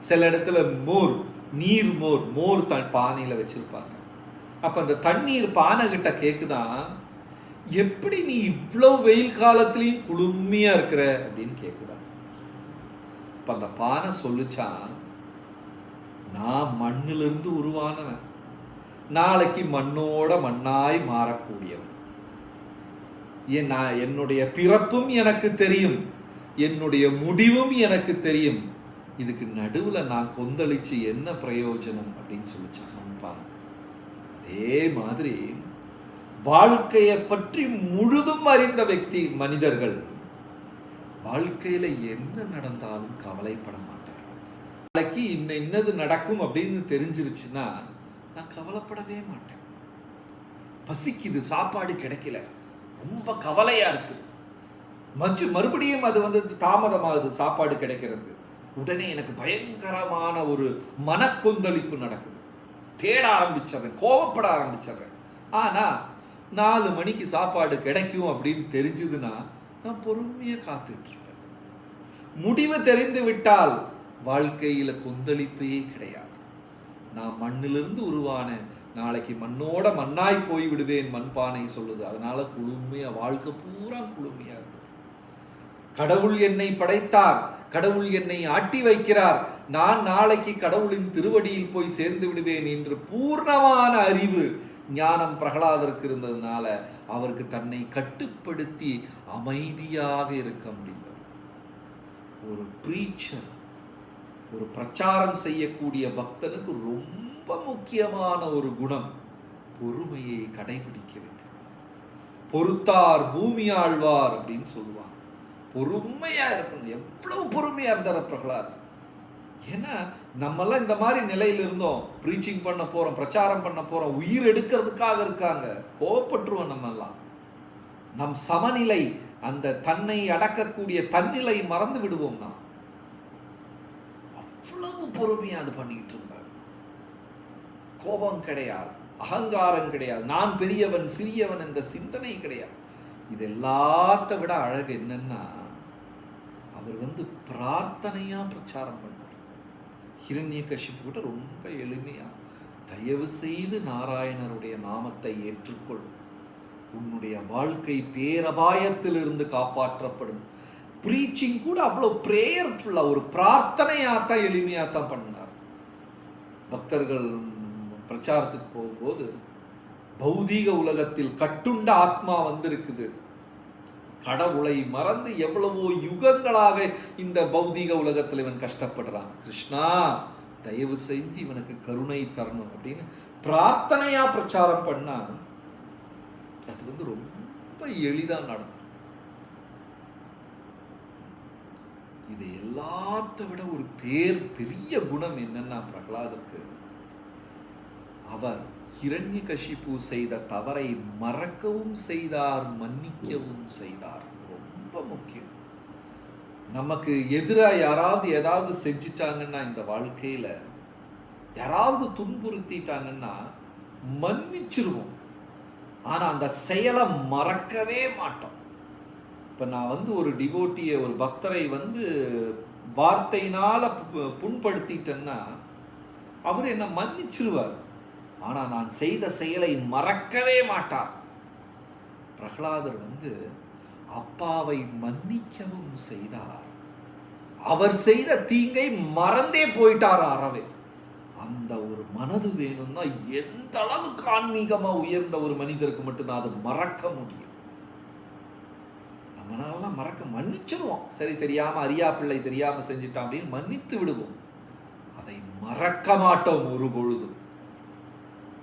சில இடத்துல மோர் பானையில் வச்சுருப்பாங்க. அப்போ அந்த தண்ணீர் பானை கிட்ட கேட்குதான், எப்படி நீ இவ்வளோ வெயில் காலத்துலேயும் குளுமையாக இருக்கிற அப்படின்னு கேட்குதான். இப்போ அந்த பானை சொல்லிச்சான், நான் மண்ணிலிருந்து உருவானவன், நாளைக்கு மண்ணோட மண்ணாய் மாறக்கூடியவன். என்னுடைய பிறப்பும் எனக்கு தெரியும், என்னுடைய முடிவும் எனக்கு தெரியும், இதுக்கு நடுவில் நான் கொந்தளிச்சு என்ன பிரயோஜனம் அப்படின்னு சொல்லிச்சான். அதே மாதிரி வாழ்க்கையை பற்றி முழுதும் அறிந்த व्यक्ति மனிதர்கள் வாழ்க்கையில என்ன நடந்தாலும் கவலைப்பட மாட்டார். நாளைக்கு இன்னது நடக்கும் அப்படின்னு தெரிஞ்சிருச்சுன்னா நான் கவலைப்படவே மாட்டேன். பசிக்குது, சாப்பாடு கிடைக்கல, ரொம்ப கவலையா இருக்கு, மறுபடியும் அது தாமதமாகுது சாப்பாடு கிடைக்கிறது, உடனே எனக்கு பயங்கரமான ஒரு மனக்கொந்தளிப்பு நடக்குது, தேட ஆரம்பிச்சிடுறேன், கோவப்பட ஆரம்பிச்சிடுறேன். ஆனா 4 மணிக்கு சாப்பாடு கிடைக்கும் அப்படின்னு தெரிஞ்சதுன்னா நான் பொறுமையா காத்துட்டு இருப்பேன். முடிவு தெரிந்து விட்டால் வாழ்க்கையில கொந்தளிப்பே கிடையாது. நான் மண்ணிலிருந்து உருவான, நாளைக்கு மண்ணோட மண்ணாய் போய் விடுவேன், மண்பானை சொல்லுது. அதனால குளுமையா, வாழ்க்கை பூரா குளுமையா இருந்தது. கடவுள் என்னை படைத்தார், கடவுள் என்னை ஆட்டி வைக்கிறார், நான் நாளைக்கு கடவுளின் திருவடியில் போய் சேர்ந்து விடுவேன் என்று பூர்ணமான அறிவு, ஞானம் பிரகலாதருக்கு இருந்ததுனால அவருக்கு தன்னை கட்டுப்படுத்தி அமைதியாக இருக்க முடிந்தது. ஒரு பிரீச்சர், ஒரு பிரச்சாரம் செய்யக்கூடிய பக்தனுக்கு ரொம்ப முக்கியமான ஒரு குணம் பொறுமையை கடைபிடிக்க வேண்டும். பொறுத்தார் பூமி ஆழ்வார் அப்படின்னு சொல்லுவாங்க. பொறுமையா இருக்கணும். எவ்வளவு பொறுமையா இருந்தார் பிரகலாத். ஏன்னா நம்மெல்லாம் இந்த மாதிரி நிலையில இருந்தோம், ப்ரீச்சிங் பண்ண போறோம், பிரச்சாரம் பண்ண போறோம், உயிர் எடுக்கிறதுக்காக இருக்காங்க, கோவப்பட்டுருவோம். நம்ம எல்லாம் நம் சமநிலை, அந்த தன்னை அடக்கக்கூடிய தன்னிலை மறந்து விடுவோம். நாம் அவ்வளவு பொறுமையா அது பண்ணிட்டு இருந்தார். கோபம் கிடையாது, அகங்காரம் கிடையாது, நான் பெரியவன் சிறியவன் என்ற சிந்தனை கிடையாது. இது எல்லாத்த விட அழகு என்னன்னா, அவர் பிரார்த்தனையா பிரச்சாரம் பண்ணார். ஹிரண்யகசிபு கூட ரொம்ப எளிமையா தயவு செய்து நாராயணருடைய நாமத்தை ஏற்றுக்கொள், உன்னுடைய வாழ்க்கை பேரபாயத்திலிருந்து காப்பாற்றப்படும். ப்ரீச்சிங் கூட அவ்வளோ ப்ரேயர்ஃபுல்லா, ஒரு பிரார்த்தனையாத்தான் எளிமையாத்தான் பண்ணார். பக்தர்கள் பிரச்சாரத்துக்கு போகும்போது, பௌதீக உலகத்தில் கட்டுண்ட ஆத்மா வந்திருக்குது, கடவுளை மறந்து எவ்வளவோ யுகங்களாக இந்த பௌதீக உலகத்தில் இவன் கஷ்டப்படுறான், கிருஷ்ணா தயவு செஞ்சு இவனுக்கு கருணை தரணும் அப்படின்னு பிரார்த்தனையா பிரச்சாரம் பண்ணா அது ரொம்ப எளிதா நடக்கும். இது எல்லாத்த விட ஒரு பெரிய குணம் என்னன்னா, பிரகலாதருக்கு அவர் ஹிரண்யகசிபு செய்த தவறை மறக்கவும் செய்தார், மன்னிக்கவும் செய்தார். ரொம்ப முக்கியம். நமக்கு எதிராக யாராவது ஏதாவது செஞ்சிட்டாங்கன்னா, இந்த வாழ்க்கையில யாராவது துன்புறுத்திட்டாங்கன்னா மன்னிச்சிருவோம், ஆனா அந்த செயலை மறக்கவே மாட்டோம். இப்ப நான் ஒரு டிவோட்டியை, ஒரு பக்தரை வார்த்தையினால புண்படுத்திட்டேன்னா அவர் என்ன மன்னிச்சிருவார், ஆனா நான் செய்த செயலை மறக்கவே மாட்டார். பிரகலாதர் அப்பாவை மன்னிக்கவும் செய்தார், அவர் செய்த தீங்கை மறந்தே போயிட்டார் அறவே. அந்த ஒரு மனது வேணும்னா எந்த அளவுக்கு ஆன்மீகமா உயர்ந்த ஒரு மனிதருக்கு மட்டும்தான் அது மறக்க முடியும். நம்மளால மறக்க, மன்னிச்சிருவோம், சரி தெரியாம அரியா பிள்ளை தெரியாம செஞ்சுட்டான் அப்படின்னு மன்னித்து விடுவோம், அதை மறக்க மாட்டோம் ஒரு பொழுதும்.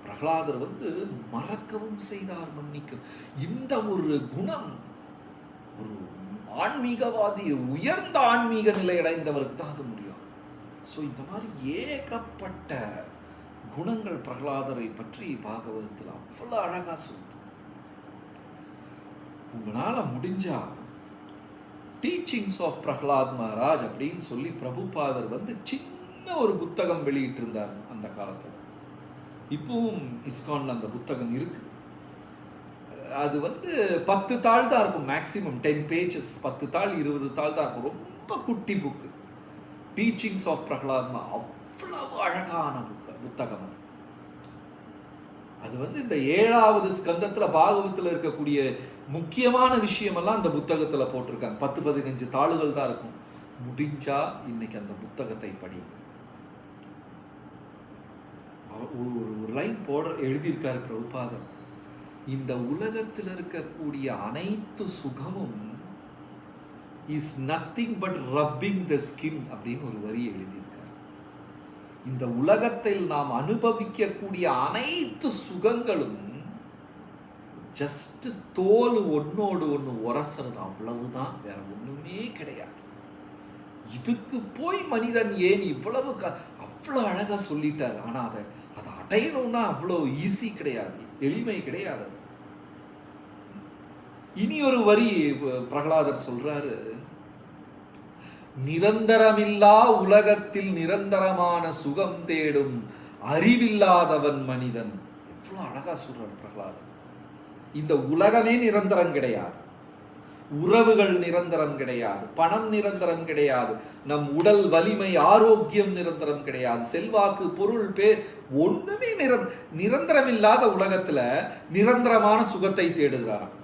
பிரகலாதர் மறக்கவும் செய்தார், மன்னிக்க. இந்த ஒரு குணம் ஒரு ஆன்மீகவாதி, உயர்ந்த ஆன்மீக நிலை அடைந்தவருக்கு தான் அது முடியும். ஸோ இந்த மாதிரி ஏகப்பட்ட குணங்கள் பிரகலாதரை பற்றி பாகவதத்தில் அவ்வளோ அழகா சொல்லுது. உங்களால முடிஞ்சா டீச்சிங்ஸ் ஆஃப் பிரகலாத் மகாராஜ் அப்படின்னு சொல்லி பிரபுபாதர் சின்ன ஒரு புத்தகம் வெளியிட்டு இருந்தார் அந்த காலத்தில். இப்பவும் இஸ்கான்ல அந்த புத்தகம் இருக்கு. அது 10 தாள் தான் இருக்கும், மேக்சிமம் 10 பேஜஸ், 10 தாள் 20 தாள் தான் இருக்கும். ரொம்ப குட்டி புக்கு, டீச்சிங்ஸ் ஆஃப் பிரகலாத்மா. அவ்வளவு அழகான புத்தகம் அது. அது இந்த 7வது ஸ்கந்தத்தில் பாகவத்தில் இருக்கக்கூடிய முக்கியமான விஷயமெல்லாம் அந்த புத்தகத்தில் போட்டிருக்காங்க. 10-15 தாளுகள் தான் இருக்கும். முடிஞ்சா இன்னைக்கு அந்த புத்தகத்தை படி. ஒரு லைன் எழுதியிருக்காரு பிரபுபாதம், இந்த உலகத்தில் இருக்கக்கூடிய அனைத்து சுகமும் is nothing but rubbing the skin அப்படின்னு ஒரு வரி எழுதியிருக்கார். இந்த உலகத்தில் நாம் அனுபவிக்கக்கூடிய அனைத்து சுகங்களும் ஜஸ்ட் தோல் ஒன்னோடு ஒன்று உரசுறது, அவ்வளவுதான், வேற ஒண்ணுமே கிடையாது. இதுக்கு போய் மனிதன் ஏன் இவ்வளவு அவ்வளோ அழகா சொல்லிட்டார். ஆனா அதை அடையணும்னா அவ்வளோ ஈஸி கிடையாது, எளிமை கிடையாது. இனி ஒரு வரி பிரகலாதர் சொல்றாரு, நிரந்தரமில்லா உலகத்தில் நிரந்தரமான சுகம் தேடும் அறிவில்லாதவன் மனிதன். எவ்வளவு அழகா சொல்றார் பிரகலாதர். இந்த உலகமே நிரந்தரம் கிடையாது, உறவுகள் நிரந்தரம் கிடையாது, பணம் நிரந்தரம் கிடையாது, நம் உடல் வலிமை ஆரோக்கியம் நிரந்தரம் கிடையாது, செல்வாக்கு பொருள் பேர் ஒண்ணுமே நிரந்தரம் இல்லாத உலகத்துல நிரந்தரமான சுகத்தை தேடுகிறாராம்.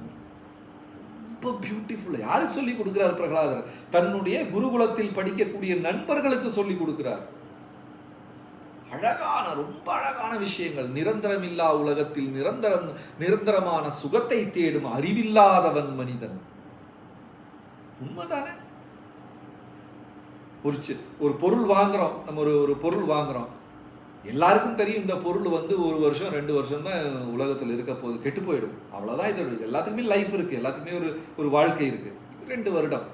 ரொம்ப பியூட்டிஃபுல். யாருக்கு சொல்லி கொடுக்கிறார் பிரகலாதர்? தன்னுடைய குருகுலத்தில் படிக்கக்கூடிய நண்பர்களுக்கு சொல்லி கொடுக்கிறார். அழகான, ரொம்ப அழகான விஷயங்கள். நிரந்தரம் இல்லா உலகத்தில் நிரந்தரமான சுகத்தை தேடும் அறிவில்லாதவன் மனிதன். உண்மைதானே? ஒரு பொருள் வாங்குறோம், நம்ம ஒரு பொருள் வாங்குறோம், எல்லாருக்கும் தெரியும் இந்த பொருள் 1 வருஷம் 2 வருஷம் தான் உலகத்தில் இருக்க போகுது, கெட்டு போயிடும், அவ்வளோதான். இது எல்லாத்துக்குமே லைஃப் இருக்கு, எல்லாத்துக்குமே ஒரு வாழ்க்கை இருக்கு. 2 வருடம்,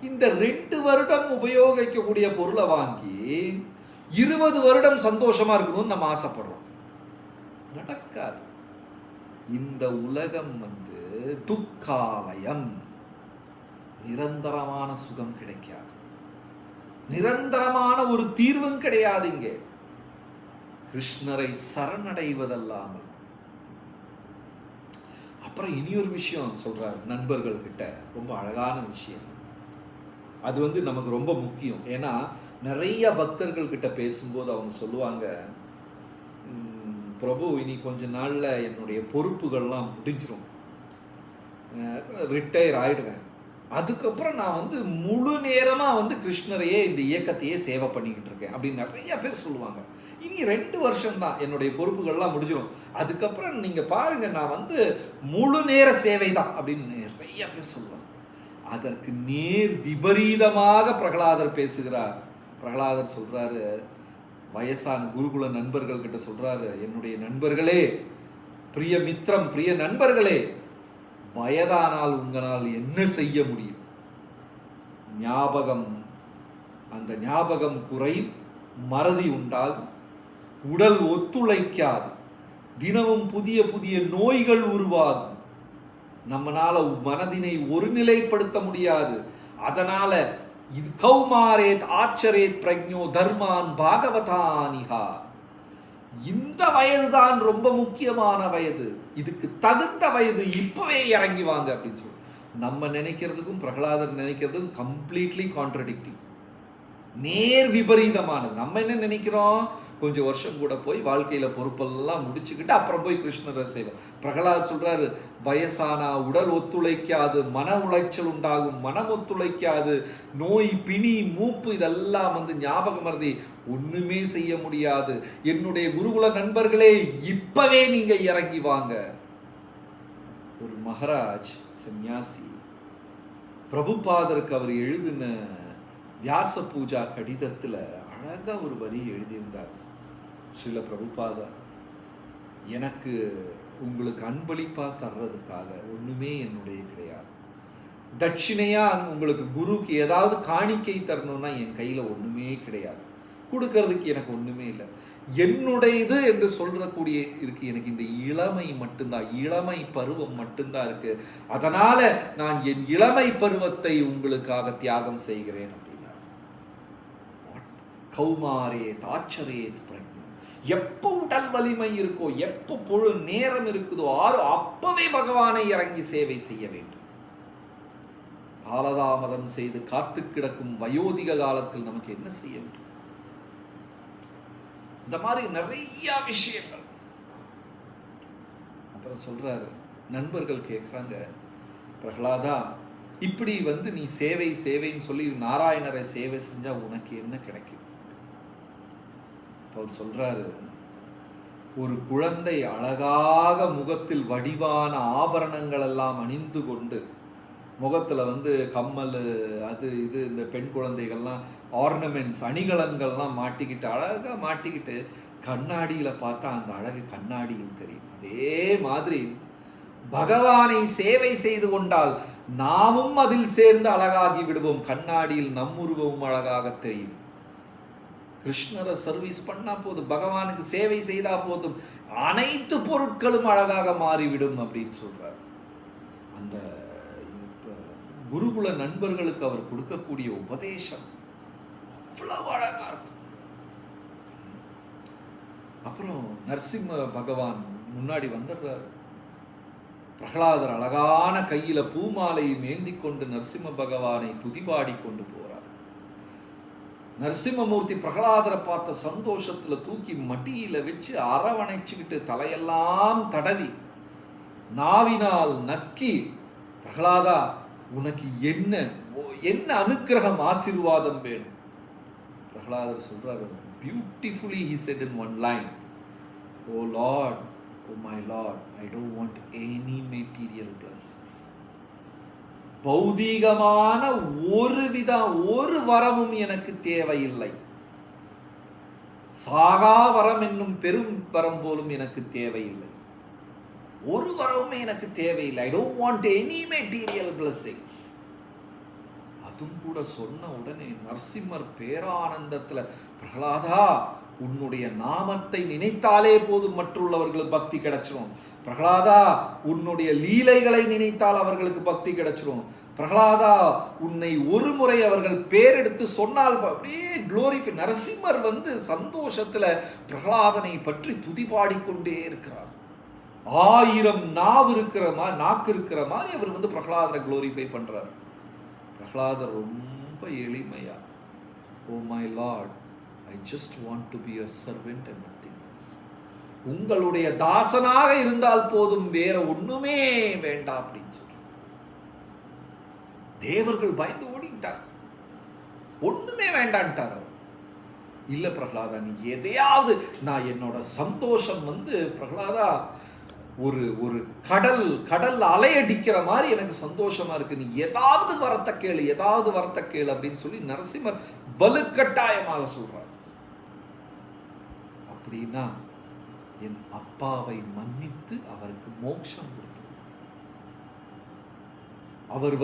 இந்த 2 வருடம் உபயோகிக்கக்கூடிய பொருளை வாங்கி 20 வருடம் சந்தோஷமா இருக்கணும்னு நம்ம ஆசைப்படுறோம். நடக்காது. இந்த உலகம் துக்காலயம், நிரந்தரமான சுகம் கிடைக்காது, நிரந்தரமான ஒரு தீர்வும் கிடையாது. இங்கே கிருஷ்ணரை சரணடைவதல்லாமல். அப்புறம் இனியொரு விஷயம் சொல்றார் நண்பர்கள் கிட்ட, ரொம்ப அழகான விஷயம். அது நமக்கு ரொம்ப முக்கியம். ஏன்னா நிறைய பக்தர்கள் கிட்ட பேசும்போது அவங்க சொல்லுவாங்க, பிரபு இனி கொஞ்ச நாளில் என்னுடைய பொறுப்புகள்லாம் முடிஞ்சிடும், ரிட்டையர் ஆகிடுவேன், அதுக்கப்புறம் நான் வந்து முழு நேரமாக வந்து கிருஷ்ணரையே இந்த இயக்கத்தையே சேவை பண்ணிக்கிட்டு இருக்கேன் அப்படின்னு நிறைய பேர் சொல்லுவாங்க. இனி 2 வருஷம்தான் என்னுடைய பொறுப்புகள்லாம் முடிஞ்சிடும், அதுக்கப்புறம் நீங்கள் பாருங்கள் நான் வந்து முழு நேர சேவை தான் அப்படின்னு நிறைய பேர் சொல்லுவாங்க. அதற்கு நேர் விபரீதமாக பிரகலாதர் பேசுகிறார். பிரகலாதர் சொல்கிறாரு, வயசான குருகுல நண்பர்கள் கிட்ட சொல்கிறாரு, என்னுடைய நண்பர்களே, பிரிய மித்திரம், பிரிய நண்பர்களே, வயதானால் உங்களால் என்ன செய்ய முடியும்? ஞாபகம், அந்த ஞாபகம் குறையும், மறதி உண்டாகும், உடல் ஒத்துழைக்காது, தினமும் புதிய புதிய நோய்கள் உருவாகும், நம்மளால மனதினை ஒருநிலைப்படுத்த முடியாது. அதனால இது கௌமாரேத் ஆச்சரேத் பிரக்ஞோ தர்மான் பாகவதானிகா, இந்த வயதுதான் ரொம்ப முக்கியமான வயது, இதுக்கு தகுந்த வயது, இப்பவே இறங்கி வாங்க அப்படின்னு சொல்லி நம்ம நினைக்கிறதுக்கும் பிரகலாதர் நினைக்கிறதுக்கும் கம்ப்ளீட்லி கான்ட்ரடிக்டிங், நேர் விபரீதமானது. நம்ம என்ன நினைக்கிறோம், கொஞ்சம் வருஷம் கூட போய் வாழ்க்கையில பொறுப்பெல்லாம் முடிச்சுக்கிட்டு அப்புறம் போய் கிருஷ்ணரை செய்வோம். பிரகலாத் சொல்றாரு, வயசானா உடல் ஒத்துழைக்காது, மன உளைச்சல் உண்டாகும், மனம் ஒத்துழைக்காது, நோய், பிணி, மூப்பு, இதெல்லாம் வந்து ஞாபகம் மறதி, ஒண்ணுமே செய்ய முடியாது. என்னுடைய குருகுல நண்பர்களே, இப்பவே நீங்க இறங்கி வாங்க. ஒரு மகாராஜ் சன்னியாசி பிரபுபாதருக்கு அவர் எழுதின வியாச பூஜா கடிதத்துல அழகா ஒரு வரி எழுதியிருந்தார். ஸ்ரீல பிரபுபாதா, எனக்கு உங்களுக்கு அன்பளிப்பா தர்றதுக்காக ஒண்ணுமே என்னுடைய கிடையாது, தட்சிணையா உங்களுக்கு குருக்கு ஏதாவது காணிக்கை தரணும்னா என் கையில ஒண்ணுமே கிடையாது, கொடுக்கறதுக்கு எனக்கு ஒண்ணுமே இல்லை, என்னுடையது என்று சொல்றக்கூடிய இருக்கு எனக்கு இந்த இளமை மட்டும்தான், இளமை பருவம் மட்டும்தான் இருக்கு, அதனால நான் என் இளமை பருவத்தை உங்களுக்காக தியாகம் செய்கிறேன் அப்படின்னா. கௌமாரேத் ஆச்சரேத் பிரக்ஞா, எப்போ உடல் வலிமை இருக்கோ, எப்போ பொழு நேரம் இருக்குதோ அப்பவே பகவானை இறங்கி சேவை செய்ய வேண்டும். காலதாமதம் செய்து காத்து கிடக்கும் வயோதிக காலத்தில் நமக்கு என்ன செய்ய வேண்டும்? இந்த மாதிரி நிறைய விஷயங்கள். அப்புறம் சொல்றாரு, நண்பர்கள் கேட்குறாங்க, பிரகலாதா, இப்படி வந்து நீ சேவை சேவைன்னு சொல்லி நாராயணரை சேவை செஞ்சா உனக்கு என்ன கிடைக்கும்? அவர் சொல்றாரு, ஒரு குழந்தை அழகாக முகத்தில் வடிவான ஆபரணங்கள் எல்லாம் அணிந்து கொண்டு, முகத்துல வந்து கம்மல், அது இது, இந்த பெண் குழந்தைகள்லாம் ஆர்னமெண்ட்ஸ், அணிகலன்கள்லாம் மாட்டிக்கிட்டு அழகா மாட்டிக்கிட்டு கண்ணாடியில பார்த்தா அந்த அழகு கண்ணாடியில் தெரியும். அதே மாதிரி பகவானை சேவை செய்து கொண்டால் நாமும் அதில் சேர்ந்து அழகாகி விடுவோம், கண்ணாடியில் நம் உருவமும் அழகாக தெரியும். கிருஷ்ணரை சர்வீஸ் பண்ணா போதும், பகவானுக்கு சேவை செய்தா போதும், அனைத்து பொருட்களும் அழகாக மாறிவிடும் அப்படின்னு சொல்றார். அந்த குருகுல நண்பர்களுக்கு அவர் கொடுக்கக்கூடிய உபதேசம் அவ்வளவு அழகா இருக்கும். அப்புறம் நரசிம்ம பகவான் முன்னாடி வந்துடுறாரு. பிரகலாதர் அழகான கையில பூமாலையும் ஏந்தி கொண்டு நரசிம்ம பகவானை துதிபாடி கொண்டு போறார். நரசிம்மமூர்த்தி பிரகலாதரை பார்த்த சந்தோஷத்துல தூக்கி மடியில வச்சு அரவணைச்சுக்கிட்டு தலையெல்லாம் தடவி நாவினால் நக்கி, பிரகலாதா உனக்கு என்ன என்ன அனுக்கிரகம் ஆசீர்வாதம் வேணும்? பிரகலாதர் சொல்றாரு, beautifully he said in one line, "Oh Lord, oh my Lord, I don't want any material blessings." பௌதீகமான ஒரு வரமும் எனக்கு தேவையில்லை, சாகா வரம் என்னும் பெரும் வரம் போலும் எனக்கு தேவையில்லை, ஒரு வரவுமே எனக்கு தேவையில்லை. I don't want any material blessings. அதுவும் கூட சொன்ன உடனே நரசிம்மர் பேரானந்தத்துல, பிரகலாதா உன்னுடைய நாமத்தை நினைத்தாலே போதும் மற்றுள்ளவர்களுக்கு பக்தி கிடைச்சிரும், பிரகலாதா உன்னுடைய லீலைகளை நினைத்தால் அவர்களுக்கு பக்தி கிடைச்சிரும், பிரகலாதா உன்னை ஒரு முறை அவர்கள் பேரெடுத்து சொன்னால் அப்படியே குளோரிஃபை. நரசிம்மர் வந்து சந்தோஷத்துல பிரகலாதனை பற்றி துதிபாடிக்கொண்டே இருக்கிறார். 1000 நாக்கு இருக்கிற மாதிரி அவர் வந்து பிரகலாதரை குளோரிஃபை பண்றார். பிரகலாதர் ரொம்ப எளிமையா, "Oh my Lord, I just want to be your servant and nothing else." உங்களுடைய தாசனாக இருந்தால் போதும், வேற ஒண்ணுமே வேண்டாம் அப்படின்னு சொல்லி தேவர்கள் பயந்து ஓடிட்டார். ஒண்ணுமே வேண்டான்ட்டார். இல்ல பிரகலாதா, நீ எதையாவது, நான் என்னோட சந்தோஷம் பிரகலாதா ஒரு கடல் அலையடிக்கிற மாதிரி எனக்கு சந்தோஷமா இருக்கு, நீ ஏதாவது வரத்த கேளு அப்படின்னு சொல்லி நரசிம்மர் வலுக்கட்டாயமாக சொல்றார். அப்படின்னா என் அப்பாவை மன்னித்து அவருக்கு மோட்சம் கொடுத்து, அவர்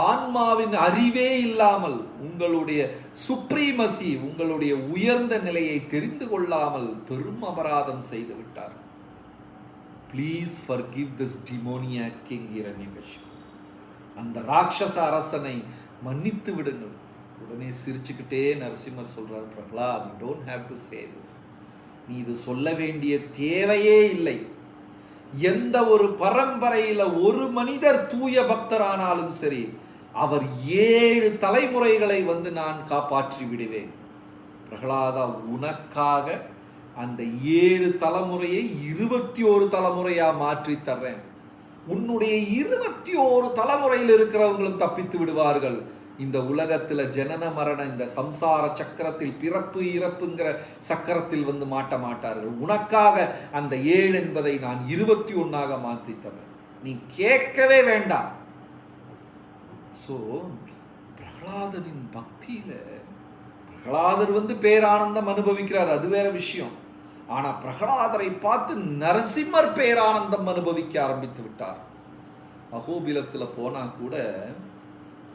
ஆன்மாவின் அறிவே இல்லாமல், உங்களுடைய சுப்ரீமசி, உங்களுடைய உயர்ந்த நிலையை தெரிந்து கொள்ளாமல் பெரும் அபராதம் செய்து விட்டார். Please forgive this demoniac king Hiranyakashipu. அந்த ராட்சச அரசனை மன்னித்து விடுங்கள். உடனே சிரிச்சுக்கிட்டே நரசிம்மர் சொல்றார், Prahlad, you don't have to say this. நீ இது சொல்ல வேண்டிய தேவையே இல்லை. எந்த ஒரு பரம்பரையில ஒரு மனிதர் தூய பக்தரானாலும் சரி, அவர் 7 தலைமுறைகளை நான் காப்பாற்றி விடுவேன். பிரகலாதா, உனக்காக அந்த 7 தலைமுறையை 21 தலைமுறையா மாற்றி தர்றேன். உன்னுடைய 21 தலைமுறையில் இருக்கிறவங்களும் தப்பித்து விடுவார்கள். இந்த உலகத்துல ஜனன மரண இந்த சம்சார சக்கரத்தில், பிறப்பு இறப்புங்கிற சக்கரத்தில் மாட்ட மாட்டார்கள். உனக்காக அந்த 7 என்பதை நான் 21ஆக மாற்றி தரேன். நீ கேட்கவே வேண்டாம். சோ பிரகலாதனின் பக்தியில பிரகலாதர் பேரானந்தம் அனுபவிக்கிறார், அது வேற விஷயம். ஆனா பிரகலாதரை பார்த்து நரசிம்மர் பேரானந்தம் அனுபவிக்க ஆரம்பித்து விட்டார். அகோபிலத்துல போனா கூட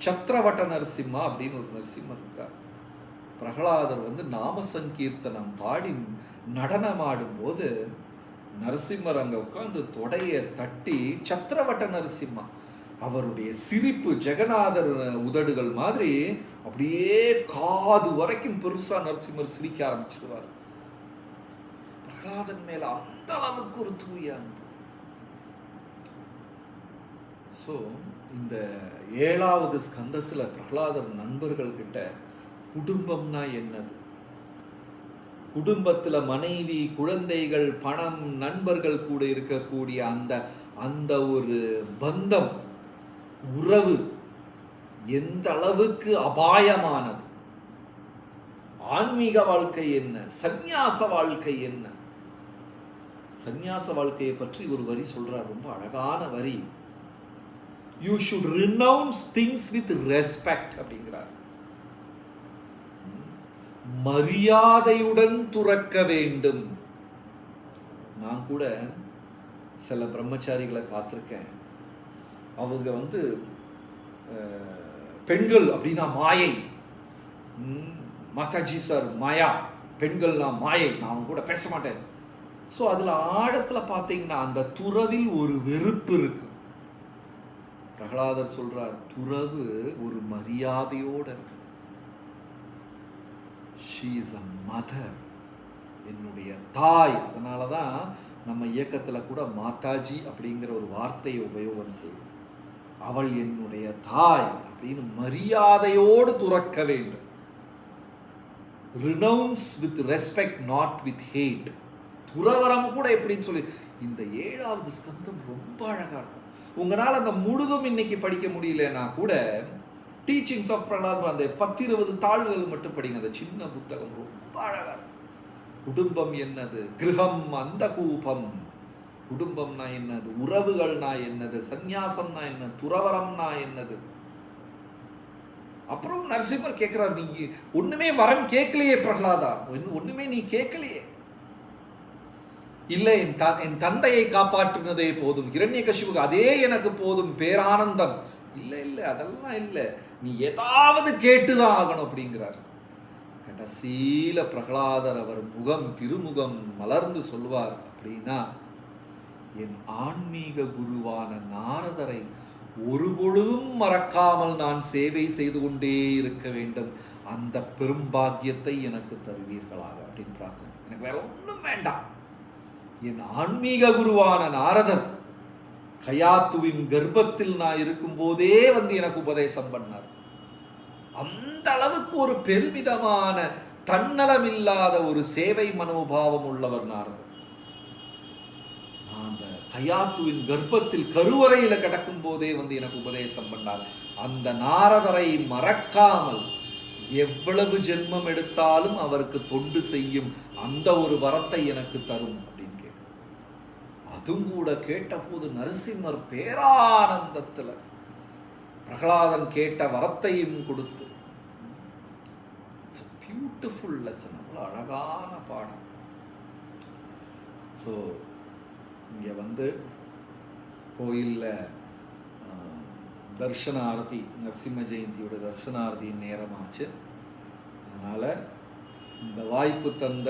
சத்ரவட்ட நரசிம்மா அப்படின்னு ஒரு நரசிம்மர் இருக்கார். பிரகலாதர் நாம சங்கீர்த்தனம் பாடி நடனமாடும் போது நரசிம்மர் அங்க உட்கார்ந்து தொடைய தட்டி, சத்ரவட்ட நரசிம்மா, அவருடைய சிரிப்பு ஜெகநாதர் உதடுகள் மாதிரி அப்படியே காது வரைக்கும் பெருசா நரசிம்மர் சிரிக்க ஆரம்பிச்சிருவார். பிரகலாதன் மேல அந்த அளவுக்கு ஒரு தூய அன்பு. ஸோ இந்த 7வது ஸ்கந்தத்துல பிரகலாதர் நண்பர்கள் கிட்ட குடும்பம்னா என்னது, குடும்பத்துல மனைவி, குழந்தைகள், பணம், நண்பர்கள் கூட இருக்கக்கூடிய அந்த ஒரு பந்தம், உறவு எந்த அளவுக்கு அபாயமானது, ஆன்மீக வாழ்க்கை என்ன, சந்நியாச வாழ்க்கை என்ன. சந்நியாச வாழ்க்கையை பற்றி ஒரு வரி சொல்றார், ரொம்ப அழகான வரி. You should renounce things with respect அப்படிங்கிறார். மரியாதையுடன் துறக்க வேண்டும். நான் கூட சில பிரம்மச்சாரிகளை பார்த்திருக்கேன். அவங்க பெண்கள் அப்படின்னா மாயை, மாதாஜி சார் மாயா, பெண்கள்னா மாயை, நான் அவங்க கூட பேச மாட்டேன். ஸோ அதில் ஆழத்தில் பார்த்தீங்கன்னா அந்த துறவில் ஒரு வெறுப்பு இருக்கு. பிரகலாதர் சொல்றார், துறவு ஒரு மரியாதையோட இருக்கு. She is a mother, என்னுடைய தாய். அதனாலதான் நம்ம இயக்கத்துல கூட மாதாஜி அப்படிங்கிற ஒரு வார்த்தையை உபயோகம் செய்யும். அவள் என்னுடைய தாய் அப்படின்னு மரியாதையோடு துறக்க வேண்டும். Renounce with respect, not with hate. துறவரம் கூட எப்படின்னு சொல்லி இந்த 7வது ஸ்கந்தம் ரொம்ப அழகா இருக்கும். உங்களால் அந்த முழுதும் இன்னைக்கு படிக்க முடியலன்னா கூட டீச்சிங்ஸ் ஆஃப் பிரகலாத் அந்த 10-20 தாள்கள் மட்டும் படிங்க. அந்த சின்ன புத்தகம் ரொம்ப அழகா இருக்கும். குடும்பம் என்னது, கிரகம் அந்த கூபம், குடும்பம்னா என்னது, உறவுகள்னா என்னது, சந்நியாசம்னா என்ன, துறவரம்னா என்னது. அப்புறம் நரசிம்மர் கேட்கிறார், நீ ஒண்ணுமே வரம் கேட்கலையே பிரகலாதா, ஒண்ணுமே நீ கேட்கலையே. இல்லை, என் தந்தையை காப்பாற்றினதே போதும், ஹிரண்யகசிபுக்கு அதே எனக்கு போதும், பேரானந்தம். இல்லை அதெல்லாம் இல்லை, நீ ஏதாவது கேட்டுதான் ஆகணும் அப்படிங்கிறார். கடைசியில பிரகலாதர் அவர் திருமுகம் மலர்ந்து சொல்வார், அப்படின்னா என் ஆன்மீக குருவான நாரதரை ஒருபொழுதும் மறக்காமல் நான் சேவை செய்து கொண்டே இருக்க வேண்டும், அந்த பெரும்பாக்கியத்தை எனக்கு தருவீர்களாக அப்படின்னு பிரார்த்தனை. எனக்கு வேற ஒன்றும் வேண்டாம். என் ஆன்மீக குருவான நாரதர் கயாத்துவின் கர்ப்பத்தில் நான் இருக்கும் போதே எனக்கு உபதேசம் பண்ணார். அந்த அளவுக்கு ஒரு பெருமிதமான தன்னலமில்லாத ஒரு சேவை மனோபாவம் உள்ளவர் நாரதர். கயாத்துவின் கர்ப்பத்தில் கருவறையில் கிடக்கும் போதே வந்து எனக்கு உபதேசம் பண்ணார். அந்த நாரதரை மறக்காமல் எவ்வளவு ஜென்மம் எடுத்தாலும் அவருக்கு தொண்டு செய்யும் அந்த ஒரு வரத்தை எனக்கு தரும் அப்படின்னு கேட்க. அதுவும் கூட கேட்டபோது நரசிம்மர் பேரானந்தத்தில் பிரகலாதன் கேட்ட வரத்தையும் கொடுத்து, இட்ஸ் a beautiful lesson. அவ்வளோ அழகான பாடம். ஸோ இங்கே வந்து கோயிலில் தர்ஷன ஆரதி, நரசிம்ம ஜெயந்தியோட தர்ஷன ஆரதியின் நேரமாச்சு. அதனால் இந்த வாய்ப்பு தந்த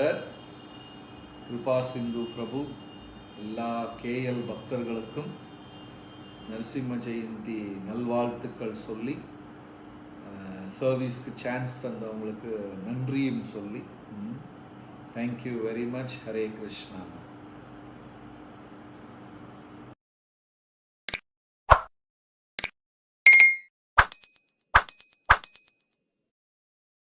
கிருபா சிந்து பிரபு எல்லா கேஎல் பக்தர்களுக்கும் நரசிம்ம ஜெயந்தி நல்வாழ்த்துக்கள் சொல்லி, சர்வீஸ்க்கு சான்ஸ் தந்தவங்களுக்கு நன்றியும் சொல்லி, thank you very much. Hare Krishna.